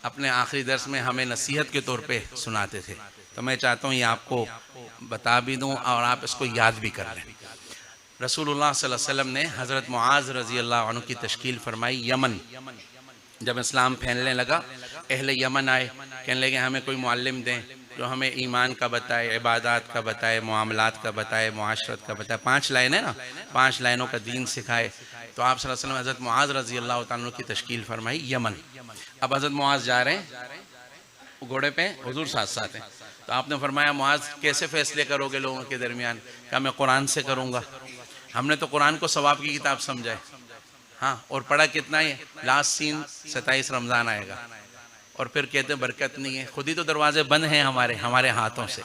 अपने आखिरी दर्स में हमें नसीहत के तौर पे सुनाते थे, तो मैं चाहता हूँ ये आपको बता भी दूँ और आप इसको याद भी कर लें। रसूलुल्लाह सल्लल्लाहु अलैहि वसल्लम ने हज़रत मुआज़ रज़ी अल्लाह अन्हु की तश्कील फरमाई। यमन जब इस्लाम फैलने लगा, अहले यमन आए, कहने लगे हमें कोई मुअल्लिम दें जो हमें ईमान का बताए, इबादत का बताए, मामलात का बताए, मुआशरत का बताए। 5 लाइनें ना, 5 लाइनों का दीन सिखाए। तो आप सल्लल्लाहु अलैहि वसल्लम हज़रत मुआज़ रज़ी अल्लाह तआला अन्हु की तश्कील फरमाई यमन। अब हज़रत मुआज़ जा रहे हैं घोड़े पे, हुजूर साथ साथ हैं। तो आपने फरमाया मुआज़ कैसे फ़ैसले करोगे लोगों के दरमियान? क्या मैं कुरान से करूँगा। हमने तो कुरान को सवाब की किताब समझा है, हाँ, और पढ़ा कितना है, लास्ट सीन 27 रमज़ान आएगा, और फिर कहते हैं बरकत नहीं है। खुद ही तो दरवाजे बंद हैं हमारे हाथों से।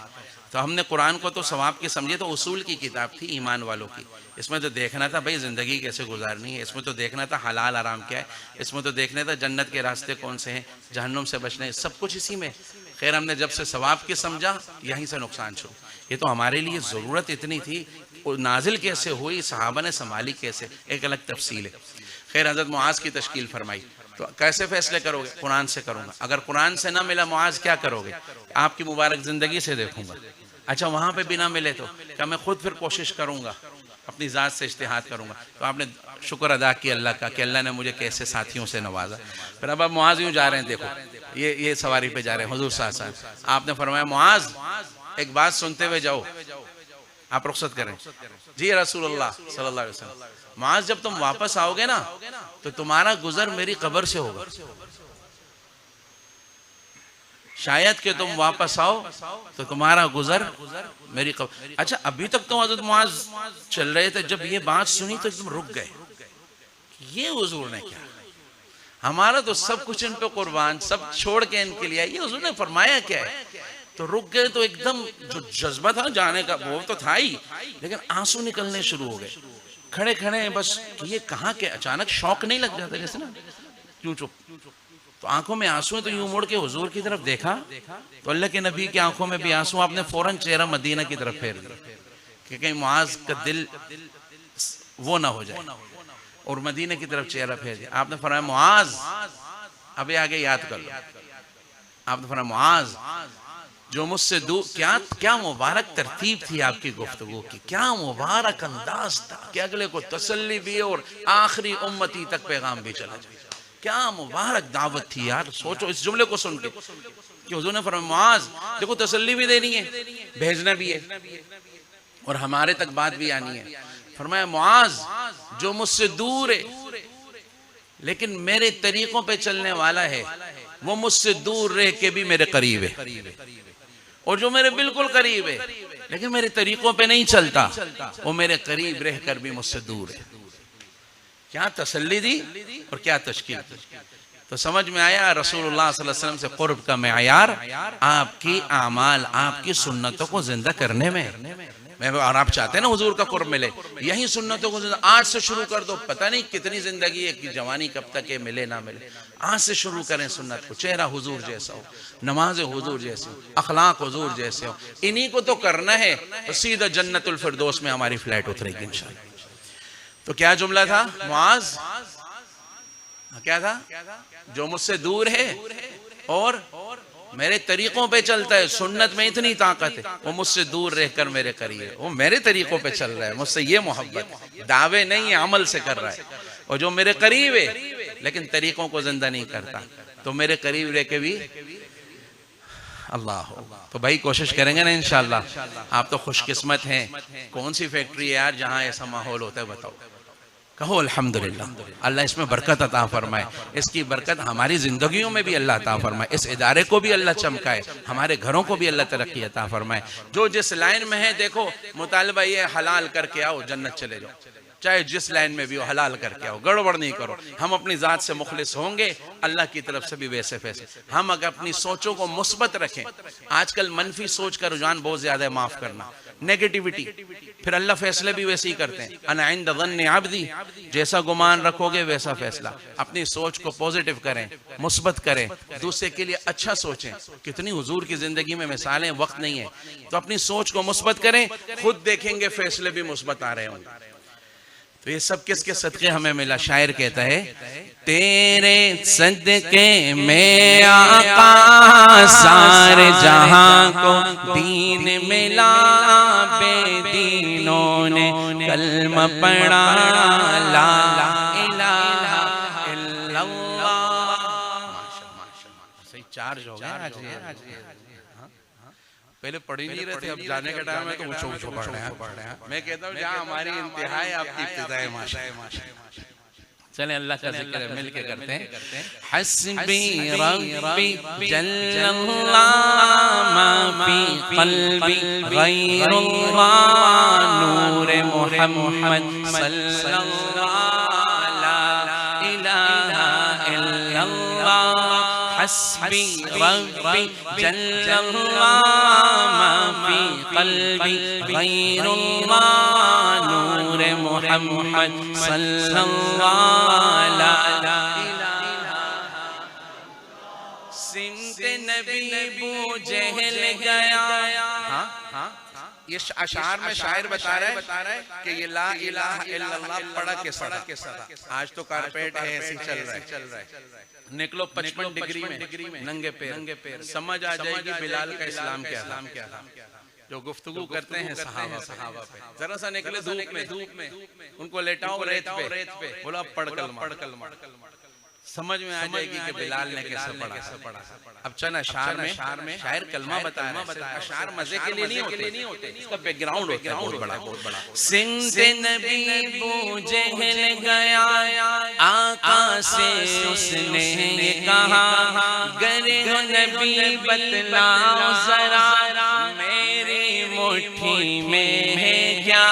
तो हमने कुरान को तो सवाब की समझे, तो उसूल की किताब थी ईमान वालों की। इसमें तो देखना था भाई ज़िंदगी कैसे गुजारनी है, इसमें तो देखना था हलाल आराम क्या है, इसमें तो देखना था जन्नत के रास्ते कौन से हैं, जहन्नुम से बचना है, सब कुछ इसी में। खैर हमने जब से सवाब की समझा, यहीं से नुकसान शुरू। ये तो हमारे लिए ज़रूरत इतनी थी, नाजिल कैसे हुई, सहाबा ने संभाली कैसे, एक अलग तफसील है। खैर हज़रत मुआज़ की तश्कील फरमाई। तो कैसे फैसले करोगे? कुरान से करूँगा। अगर कुरान से ना मिला मुआज़ क्या करोगे? आपकी मुबारक ज़िंदगी से देखूँगा। अच्छा वहाँ पे भी ना मिले तो क्या मैं खुद फिर कोशिश करूँगा, अपनी ज़ात से इज्तिहाद करूँगा। तो आपने शुक्र अदा किया अल्लाह का कि अल्लाह ने मुझे कैसे साथियों से नवाजा। फिर अब मुआज यूँ जा रहे हैं, देखो ये सवारी पे जा रहे हैं हुजूर साहब, आपने फरमाया मुआज एक बात सुनते हुए जाओ, आप रुखसत करें। जी रसूलुल्लाह सल्लल्लाहु अलैहि वसल्लम, मुआज जब तुम वापस आओगे ना तो तुम्हारा गुजर मेरी कब्र से होगा, शायद कि तुम वापस आओ तो तुम्हारा गुजर मेरी कब्र। अच्छा अभी तक तो हज़रत मुआज चल रहे थे, जब ये बात सुनी तो एकदम रुक गए, ये हुजूर ने क्या, हमारा तो सब कुछ इन पे कुर्बान, सब छोड़ के इनके लिए, ये हुजूर ने फरमाया क्या है, तो रुक गए। तो एकदम जो जज्बा था जाने का वो तो था ही, लेकिन आंसू निकलने शुरू हो गए, खड़े खड़े बस ये कहाँ के, अचानक शौक नहीं लग जाता जैसे ना क्यों चुप, तो आंखों में आंसू है, तो यूं मुड़ के हुजूर की तरफ देखा तो अल्लाह के नबी की आंखों में भी आंसू, आपने फौरन चेहरा मदीना की तरफ फेर दिया कि कहीं मुआज का दिल वो ना हो जाए, और मदीने की तरफ चेहरा फेर दिया। आपने फरमाया मुआज, अभी आगे याद कर लो, आपने फरमाया मुआज जो मुझसे दूर, क्या मुबारक तरतीब थी आपकी गुफ्तगू की, क्या मुबारक अंदाज था कि अगले को तसल्ली भी और आखिरी उम्मती तक पैगाम भी चला जाए, क्या मुबारक दावत थी यार। सोचो इस जुमले को सुन के कि हुजूर ने फरमाया मुआज देखो तसल्ली भी देनी है, भेजना भी है, और हमारे तक बात भी आनी है। फरमाया मुआज जो मुझसे दूर है लेकिन मेरे तरीकों पे चलने वाला है, वो मुझसे दूर रह के भी मेरे करीब है, और जो मेरे बिल्कुल करीब है लेकिन मेरे तरीकों पे नहीं चलता, वो मेरे करीब रहकर भी मुझसे दूर है। क्या तसल्ली दी और क्या तशकील दी। तो समझ में आया रसूलुल्लाह सल्लल्लाहु अलैहि वसल्लम से कुर्ब का मेयार आपकी आमाल, आपकी सुन्नतों को जिंदा करने में। और आप चाहते हैं ना हुजूर का कुर्ब मिले, यही सुन्नतों को आज से शुरू कर दो। पता नहीं कितनी जिंदगी है कि जवानी कब तक है, मिले ना मिले, आज से शुरू करें सुन्नत को। चेहरा हुजूर जैसा हो, नमाज हुजूर जैसे हो, अखलाक हुजूर जैसे हो, इन्हीं को तो करना है, तो सीधा जन्नतुल फिरदौस में हमारी फ्लाइट उतरेगी इंशाअल्लाह। तो क्या जुमला था मुआज, क्या था, जो मुझसे दूर है और मेरे तरीकों पे चलता है, सुन्नत में इतनी ताकत है, वो मुझसे दूर रहकर मेरे करीब है, वो मेरे तरीकों पे चल रहा है, मुझसे ये मोहब्बत, दावे नहीं है अमल से कर रहा है। और जो मेरे करीब है लेकिन तरीकों को जिंदा नहीं करता, तो मेरे करीब रह के भी अल्लाह हो। तो भाई कोशिश करेंगे ना इंशाअल्लाह। आप तो खुशकिस्मत हैं, कौन सी फैक्ट्री है यार जहाँ ऐसा माहौल होता है, बताओ, कहो अल्हम्दुलिल्लाह। अल्लाह इसमें बरकत अता फरमाए, इसकी बरकत हमारी जिंदगियों में भी अल्लाह अता फरमाए, इस इदारे को भी अल्लाह चमकाए, हमारे घरों को भी अल्लाह तरक्की अता फरमाए। जो जिस लाइन में है देखो, मुतालबा ये हलाल करके आओ जन्नत चले जाओ, चाहे जिस लाइन में भी हो हलाल करके आओ, गड़बड़ नहीं करो। हम अपनी ज़ात से मुखलिस होंगे, अल्लाह की तरफ से भी वैसे फैसे। हम अगर अपनी सोचों को मुस्बत रखें, आजकल मनफी सोच का रुझान बहुत ज्यादा है, माफ करना, नेगेटिविटी, फिर अल्लाह फैसले भी वैसे ही करते हैं। अना इंद ज़न्नि अब्दी, जैसा गुमान रखोगे वैसा फैसला। अपनी सोच को पॉजिटिव करें, मुस्बत करें, दूसरे के लिए अच्छा सोचें। कितनी हुजूर की जिंदगी में मिसालें, वक्त नहीं है, तो अपनी सोच को मुस्बत करें, खुद देखेंगे फैसले भी मुस्बत आ रहे होंगे। तो ये सब किसके सदके हमें मिला। शायर कहता है, तेरे सदके में आका सारे जहां को दीन मिला, बेदीनों ने कलमा पढ़ा, ला इलाहा इल्लल्लाह। सही चार्ज हो गया आज। पहले पढ़ ही नहीं रहे थे, अब जाने का टाइम है तो ऊंचो ऊंचो पढ़ रहे हैं। मैं कहता हूँ जहाँ हमारी इंतहा है आपकी इब्तिदा है। माशाअल्लाह। चलें अल्लाह का जिक्र है, मिलके करते हैं। हस्बी रब्बी जल्लल्लाह मा फी क़ल्बी गैरुल्लाह, नूर मुहम्मद सल्लल्लाहु ला इलाहा इल्लल्लाह। हस्बी रब्बी जल्लल्लाह मा फी क़ल्बी गैरुल्लाह, नूर मुहम्मद सल्लल्लाहु ला इलाहा। सिमते नबी बू जहल गया। ये अशार में शायर बता रहा है कि ये ला इलाहा इल्लल्लाह पढ़ा के सदा। आज तो कारपेट है, ऐसे चल रहा है। निकलो 55 डिग्री में नंगे पैर, समझ आ जाएगी बिलाल का इस्लाम क्या था। जो गुफ्तगू करते हैं सहाबा पे, जरा सा निकले धूप में उनको लेटाओ रेत पे, बोला पढ़ कलमा, समझ में आ जाएगी कि बिलाल ने कैसे पढ़ा। अब चना शार में शायर कलमा बता रहा है, शार मजे के लिए नहीं होते, इसका बैकग्राउंड होता है बहुत बड़ा। सिंध नबी बू जहल गया, आका से उसने ये कहा, गरे हो नबी बतलाओ जरा, मेरी मुट्ठी में है क्या।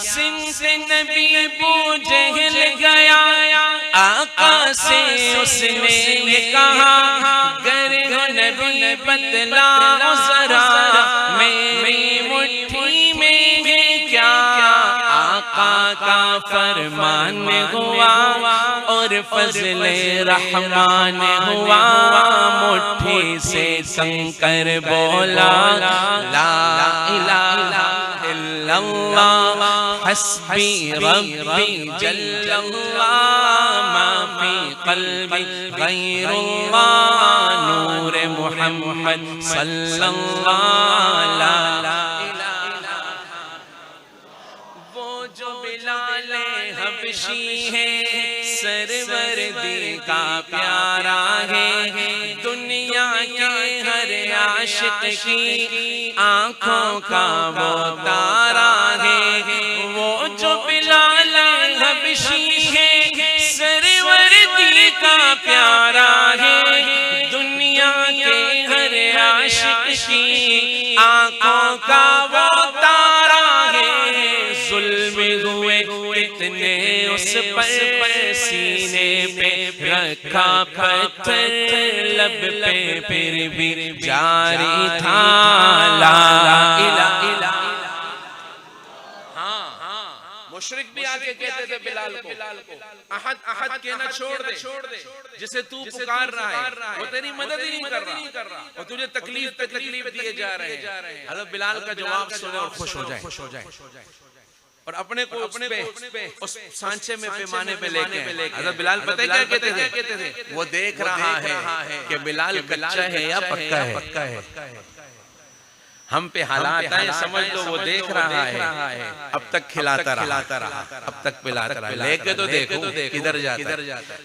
सिंध नबी बू जहल गया, आका से उसने ये कहा, गरे हो नबी बतलाओ जरा, मेरी मुट्ठी में है क्या। आका का फरमान हुआ और फजले रहमान हुआ, मुट्ठी से कंकर बोला, ला इलाहा इल्लल्लाह हस्बी रब्बी जल्लल्लाह, मा फी क़ल्बी गैरुल्लाह, नूर मुहम्मद सल्लल्लाहु अलैहि। वो जो बिलाल हबशी है, सरवर दी का प्यारा है, दुनिया के हर आशिक की आंखों का वो तारा है। वो जो बिलाल हबशी है, सरवर दी का प्यारा है, दुनिया के हर आशिक की आंखों का वो तारा है। जुल्म हुए इतने उस पर, सीने पे रखा पत्थर, लब पे फिर भी जारी था, ला इलाहा। मुशरिक भी आके कहते थे बिलाल को, अहद अहद कहना छोड़ दे, जिसे तू पुकार रहा है वो तेरी मदद ही नहीं कर रहा, और तुझे तकलीफ पे तकलीफ दिए जा रहे हैं। हज़रत बिलाल का जवाब सुने और खुश हो जाए, और अपने को उस सांचे में पैमाने पे लेके हज़रत बिलाल पता क्या कहते थे, वो देख रहा है कि बिलाल कच्चा है या पक्का है। हम पे हालात आए समझ लो, वो देख रहा है, अब तक खिलाता रहा, अब तक पिलाता रहा, लेके तो देखो किधर जाता है।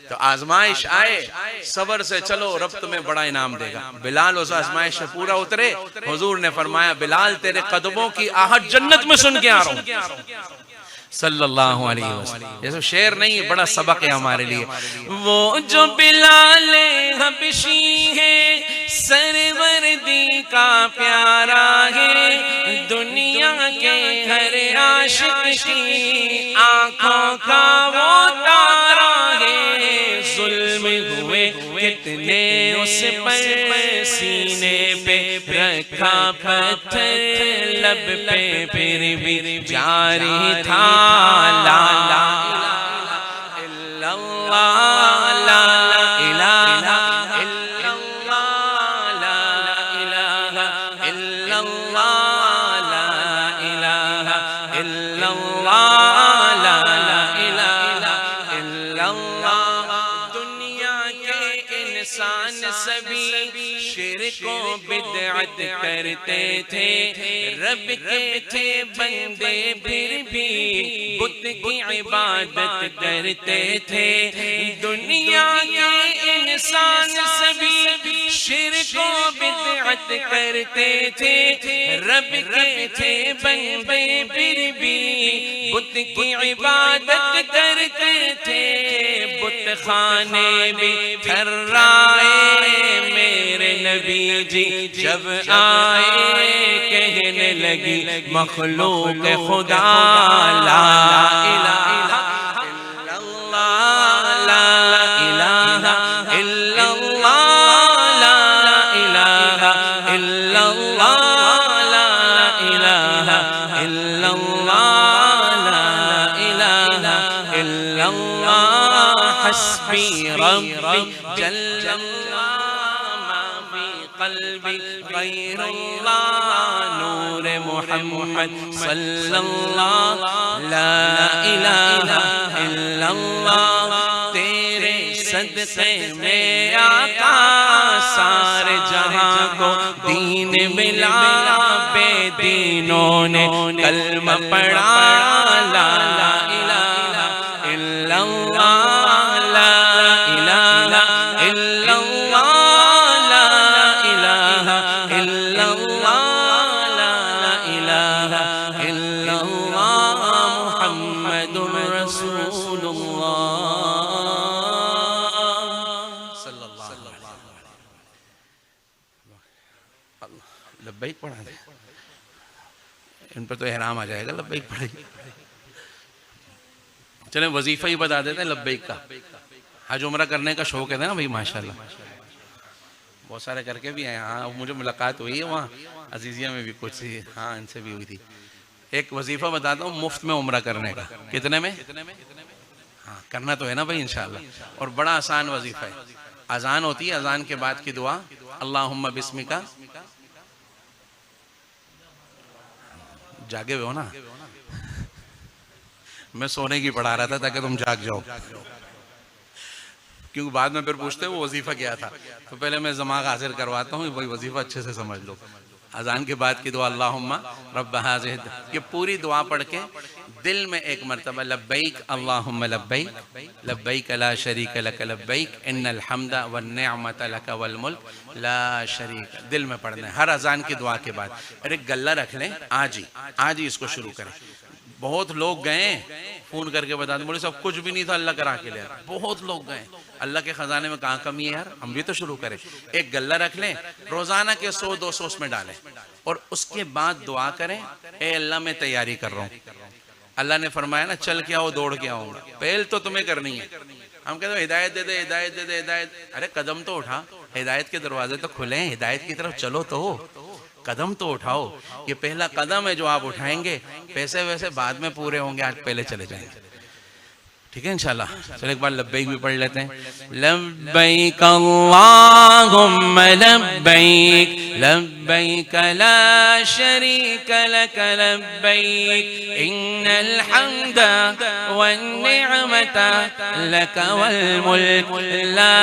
तो आजमाइश आए, सब्र से चलो, रब तुम्हें बड़ा इनाम देगा। बिलाल उस आजमाइश से पूरा उतरे, हुजूर ने फरमाया, बिलाल तेरे कदमों की आहट जन्नत में सुन के आ रहा हूँ, सल्लल्लाहु अलैहि वसल्लम। ये तो शेर नहीं, बड़ा सबक है हमारे लिए। वो जो बिलाल हबशी है, सरवर दी का प्यारा है, दुनिया के हर आशिक की आंखों का वो तारा है। जुल्म हुए कितने उस पर, सीने पे रखा पत्थर, लब पे फिर भी जारी था, ला इलाहा इल्लल्लाह, ला इलाहा इल्लल्लाह, ला इलाहा इल्लल्लाह, ला इलाहा इल्लल्लाह, ला इलाहा इल्लल्लाह। दुनिया के इंसान सभी शिर्क को बिदअत करते थे, रब के थे बंदे फिर भी बुत की इबादत करते थे। दुनिया के इंसान सभी शिर्क को बिदअत करते थे, रब के थे बंदे फिर भी बुत की इबादत करते थे। बुत खाने भी ठर्राए मेरे नबी जी जब आए, कहने लगी मखलूक खुदा, ला इलाहा इल्लल्लाह, ला इलाहा इल्लल्लाह, ला इलाहा इल्लल्लाह, ला इलाहा इल्लल्लाह, ला इलाहा इल्लल्लाह, हस्बी रब्बी जल्लल्लाह, मा फी क़ल्बी गैरुल्लाह, नूर मुहम्मद सल्लल्लाहु, ला इलाहा इल्लल्लाह। तेरे सदक़े में आका सारे जहां को दीन मिला, बेदीनों ने कलमा पढ़ा, ला इलाहा इल्लल्लाह, ला इलाहा इल्लल्लाह, ला इलाहा इल्लल्लाह, ला इलाहा इल्लल्लाह, मुहम्मदुर रसूलुल्लाह सल्लल्लाहु अलैहि वसल्लम। लब्बैक पढ़ा दे, इन पर तो एहराम आ जाएगा लब्बैक पढ़े। चलें वजीफा ही बता देते हैं लब्बैक का। हज उम्रा करने का शौक है ना भाई, माशाल्लाह बहुत सारे करके भी आए। हाँ मुझे मुलाकात हुई है वहाँ अजीजिया में भी कुछ, हाँ इनसे भी हुई थी। एक वजीफा बताता हूँ मुफ्त में उम्रा करने का। कितने में? हाँ करना तो है ना भाई इंशाल्लाह। और बड़ा आसान वजीफा है। अजान होती है, अजान के बाद की दुआ अल्लाहुम्मा बिस्मिका, जागे हुए हो ना? मैं सोने की पढ़ा रहा था ताकि तुम जाग जाओ, क्योंकि बाद में फिर पूछते वो वजीफा क्या था। तो पहले मैं दिमाग हाजिर करवाता हूँ, भाई वजीफा अच्छे से समझ लो। अजान के बाद की दुआ अल्लाहुम्मा रब्ब हाज़िहि, ये पूरी दुआ पढ़ के दिल में एक मरतबा लब्बैक अल्लाहुम्मा लब्बैक, लब्बैक ला शरीक लक लब्बैक, इन्नल हम्दा वन निअमत लक वल मुल्क ला शरीक, दिल में पढ़ना है हर अजान की दुआ के बाद। अरे गल्ला रख लें, आज ही इसको शुरू करें। बहुत लोग गए फोन करके बता दें, बोले सब कुछ भी नहीं था अल्लाह करा के लिया। बहुत लोग गए, अल्लाह के खजाने में कहाँ कमी है यार, हम भी तो शुरू करें। एक गल्ला रख लें, रोजाना के 100-200 उसमें डालें और उसके बाद दुआ करें, ए अल्लाह मैं तैयारी कर रहा हूँ। अल्लाह ने फरमाया ना चल के आओ दौड़ के आऊंगा, पहल तो तुम्हें करनी है। हम कहते हैं हिदायत दे दे, हिदायत दे दे, हिदायत। अरे कदम तो उठा, हिदायत के दरवाजे तो खुले हैं, हिदायत की तरफ चलो तो, कदम तो उठाओ। ये पहला कदम है जो आप उठाएंगे, पैसे वैसे बाद में पूरे होंगे, आज पहले चले जाएंगे। ठीक है इंशाल्लाह। चलो एक बार लब्बैक भी पढ़ लेते हैं। लब्बैक अल्लाहुम्मा लब्बैक, लब्बैक ला शरीक लक लब्बैक, इन्नल हम्दा वन निअमता लक वल मुल्क ला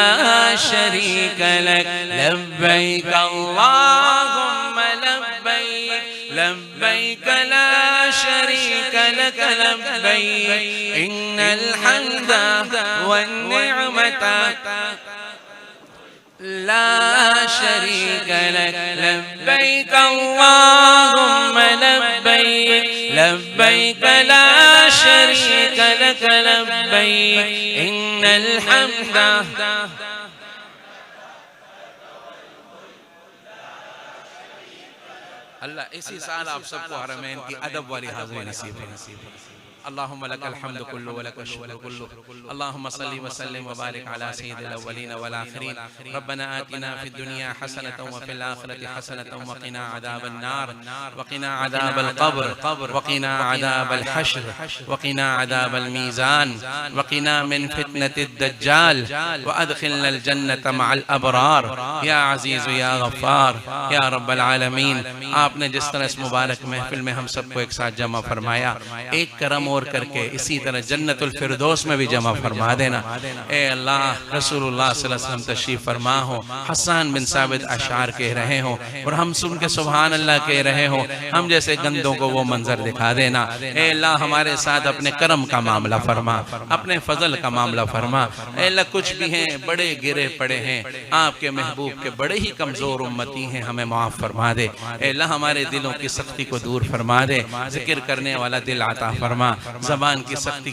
शरीक लक, लब्बैक अल्लाहुम्मा लब्बैक, लब्बैक ला शरीक लक लब्बैक, इन्नल हम्दा वन निअमता ला शरीक लक, लब्बैक अल्लाहुम्मा लब्बैक, लब्बैक ला शरीक लक लब्बैक, इन्नल हम्दा। अल्लाह इसी साल आप सबको हरमैन की अदब वाली हाज़िरी नसीब है। अल्लाहुम्मा लकल हम्दु कुल्लु व लकल शुक्र कुल्लु, अल्लाहुम्मा सल्लि व सल्लिम व बारिक अला सय्यिदिल अव्वलीन वल आखिरीन, रब्बना आतिना फिद दुनिया हसनतन व फिल आखिरति हसनतन व क़िना अज़ाबन नार व क़िना अज़ाबल क़ब्र व क़िना अज़ाबल हश्र व क़िना अज़ाबल मीज़ान व क़िना मिन फितनतिद दज्जाल व अदखिलनल जन्नत मअल अबरार या अज़ीज़ या गफ़्फ़ार या रब्बल आलमीन। आपने जिस तरह इस मुबारक महफिल में हम सबको एक साथ जमा फरमाया, एक करम और करके इसी तरह जन्नतुल फिरदौस में भी जमा फरमा देना। ए अल्लाह, रसूलुल्लाह सल्लल्लाहु अलैहि वसल्लम तशरीफ फरमा हो, हसन बिन साबित अशार कह रहे हो और हम सुन के सुभान अल्लाह कह रहे हो, हम जैसे गंदों को वो मंजर दिखा देना। ए अल्लाह, हमारे साथ अपने करम का मामला फरमा, अपने फजल का मामला फरमा। ए अल्लाह, कुछ भी हैं बड़े गिरे पड़े हैं, आपके महबूब के बड़े ही कमजोर उम्मती हैं, हमें माफ फरमा दे। ए अल्लाह, हमारे दिलों की सख्ती को दूर फरमा दे, जिक्र करने वाला दिल आता फरमा, ज़बान की सख्ती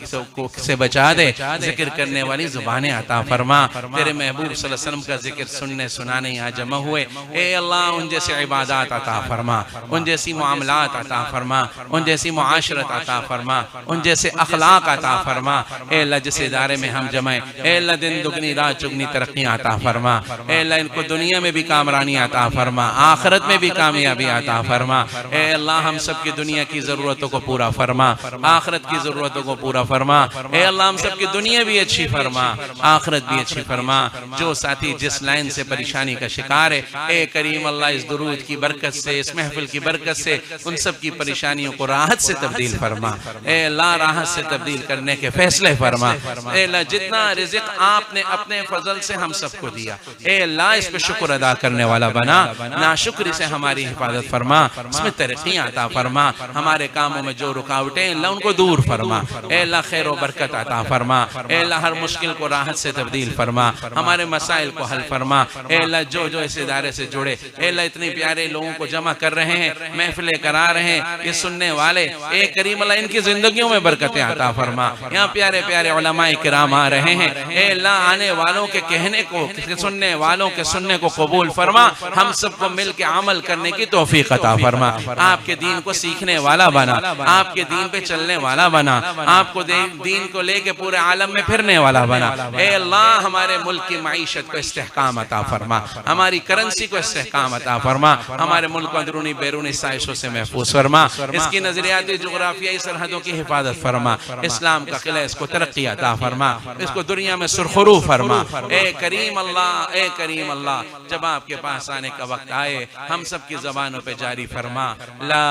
से बचा दे, जिक्र करने वाली ज़ुबानें अता फरमा। तेरे महबूब सल्लल्लाहु अलैहि वसल्लम का जिक्र सुनने सुनाने यहाँ जमा हुए, ए अल्लाह उन जैसे इबादत अता फरमा, उन जैसी मामलात अता फरमा, उन जैसी मुआशरत अता फरमा, उन जैसे अखलाक अता फरमा। ए अल्लाह, जिस इदारे में हम जमाए, ए अल्लाह दिन दुगनी रात चुगनी तरक्की अता फरमा। ए अल्लाह, इनको दुनिया में भी कामरानी अता फरमा, आखिरत में भी कामयाबी अता फरमा। ए अल्लाह, हम सब की दुनिया की ज़रूरतों को पूरा फरमा, आखिरत आखिरत की ज़रूरतों को पूरा फरमा। ए अल्लाह हम सब की दुनिया भी अच्छी फरमा, आखिरत भी अच्छी फरमा। जो साथी जिस लाइन से परेशानी का शिकार है, ए करीम अल्लाह इस दुरूद की बरकत से, इस महफिल की बरकत से उन सब की परेशानियों को राहत से तब्दील फरमा। ए अल्लाह राहत से तब्दील करने के फैसले फरमा। ए अल्लाह जितना रिज़्क़ आपने अपने फजल से हम सबको दिया, ए अल्लाह इस पे शुक्र अदा करने वाला बना, नाशुक्री से हमारी हिफाजत फरमा, इसमें तरक्की अता फरमा। हमारे कामों में जो रुकावटें अल्लाह उनको दूर फरमा। ए अल्लाह खैर व बरकत अता फरमा। ए अल्लाह हर मुश्किल को राहत से तब्दील फरमा, हमारे मसाइल को हल फरमा। ए अल्लाह जो जो इस इदारे से जुड़े, ए अल्लाह इतने प्यारे लोगों को जमा कर रहे हैं, महफिलें करा रहे हैं, ये सुनने वाले, ए करीम अल्लाह इनकी जिंदगियों में बरकतें अता फरमा। यहाँ प्यारे प्यारे उलमाए किराम आ रहे हैं, ए अल्लाह आने वालों के कहने को, सुनने वालों के सुनने को कबूल फरमा। हम सबको मिल के अमल करने की तौफीक अता फरमा। आपके दीन को सीखने वाला बना, आपके दीन पे चलने वाला बना, आपको दीन को लेके पूरे आलम में फिरने वाला बना। ए अल्लाह हमारे मुल्क की मईशत को इस्तेहकाम अता फरमा, हमारी करेंसी को इस्तेहकाम अता फरमा, हमारे मुल्क को अंदरूनी बैरूनी साजिशों से महफूज फरमा, इसकी नजरियाती जुग्राफियाई सरहदों की हिफाजत फरमा, इस्लाम का किला इसको तरक्की अता फरमा, इसको दुनिया में सुरखरू फरमा। ए करीम अल्लाह, ए करीम अल्लाह, जब आपके पास आने का वक्त आए हम सब की ज़बानों पे जारी फरमा ला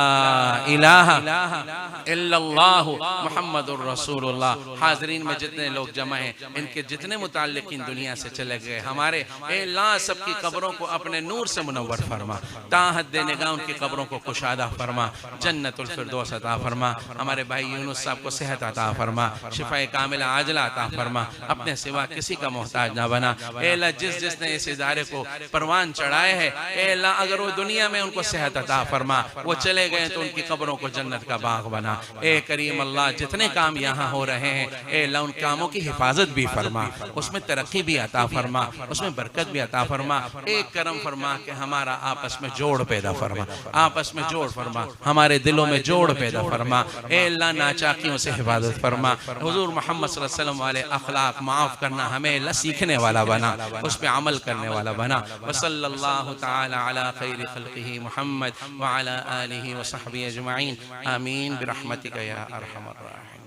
इलाहा इल्लल्लाहु मुहम्मदुर रसूलुल्लाह। हाज़रीन में जितने लोग जमा हैं, इनके जितने मुताल्लिकीन दुनिया से चले गए हमारे, ए अल्लाह सबकी कब्रों को अपने नूर से मुनव्वर फरमा, ताहत देने का उनकी कब्रों को कुशादा फरमा, जन्नतुल फिरदौस अता फरमा। हमारे भाई यूनुस साहब को सेहत अता फरमा, शिफाए कामिला आजला अता फरमा, अपने सिवा किसी का मोहताज ना बना। ए अल्लाह जिसने इस इदारे को परवान चढ़ाए है, ए अल्लाह अगर वो दुनिया में उनको सेहत अता फरमा, वो चले गए तो उनकी कब्रों को जन्नत का बाग बना। ए करीम अल्लाह जितने काम यहाँ हो रहे हैं, ए अल्लाह उन कामों की हिफाजत भी फरमा, उसमें तरक्की भी अता फरमा, उसमें बरकत भी अता फरमा। एक करम फरमा के हमारा आपस में जोड़ पैदा फरमा, आपस में जोड़ फरमा, हमारे दिलों में जोड़ पैदा फरमा। ए अल्लाह नाचाकियों से हिफाजत फरमा, हुजूर मोहम्मद सल्लल्लाहु अलैहि वसल्लम वाले अखलाक माफ़ करना हमें अल्लाह सीखने वाला बना, उस पर अमल करने वाला बना। वसल्लल्लाहु तआला अला खैरि खल्क़िही मुहम्मद व अला आलिही व सहबिही अजमईन। आमीन बिरहमतिका या अरहमर राहिमीन।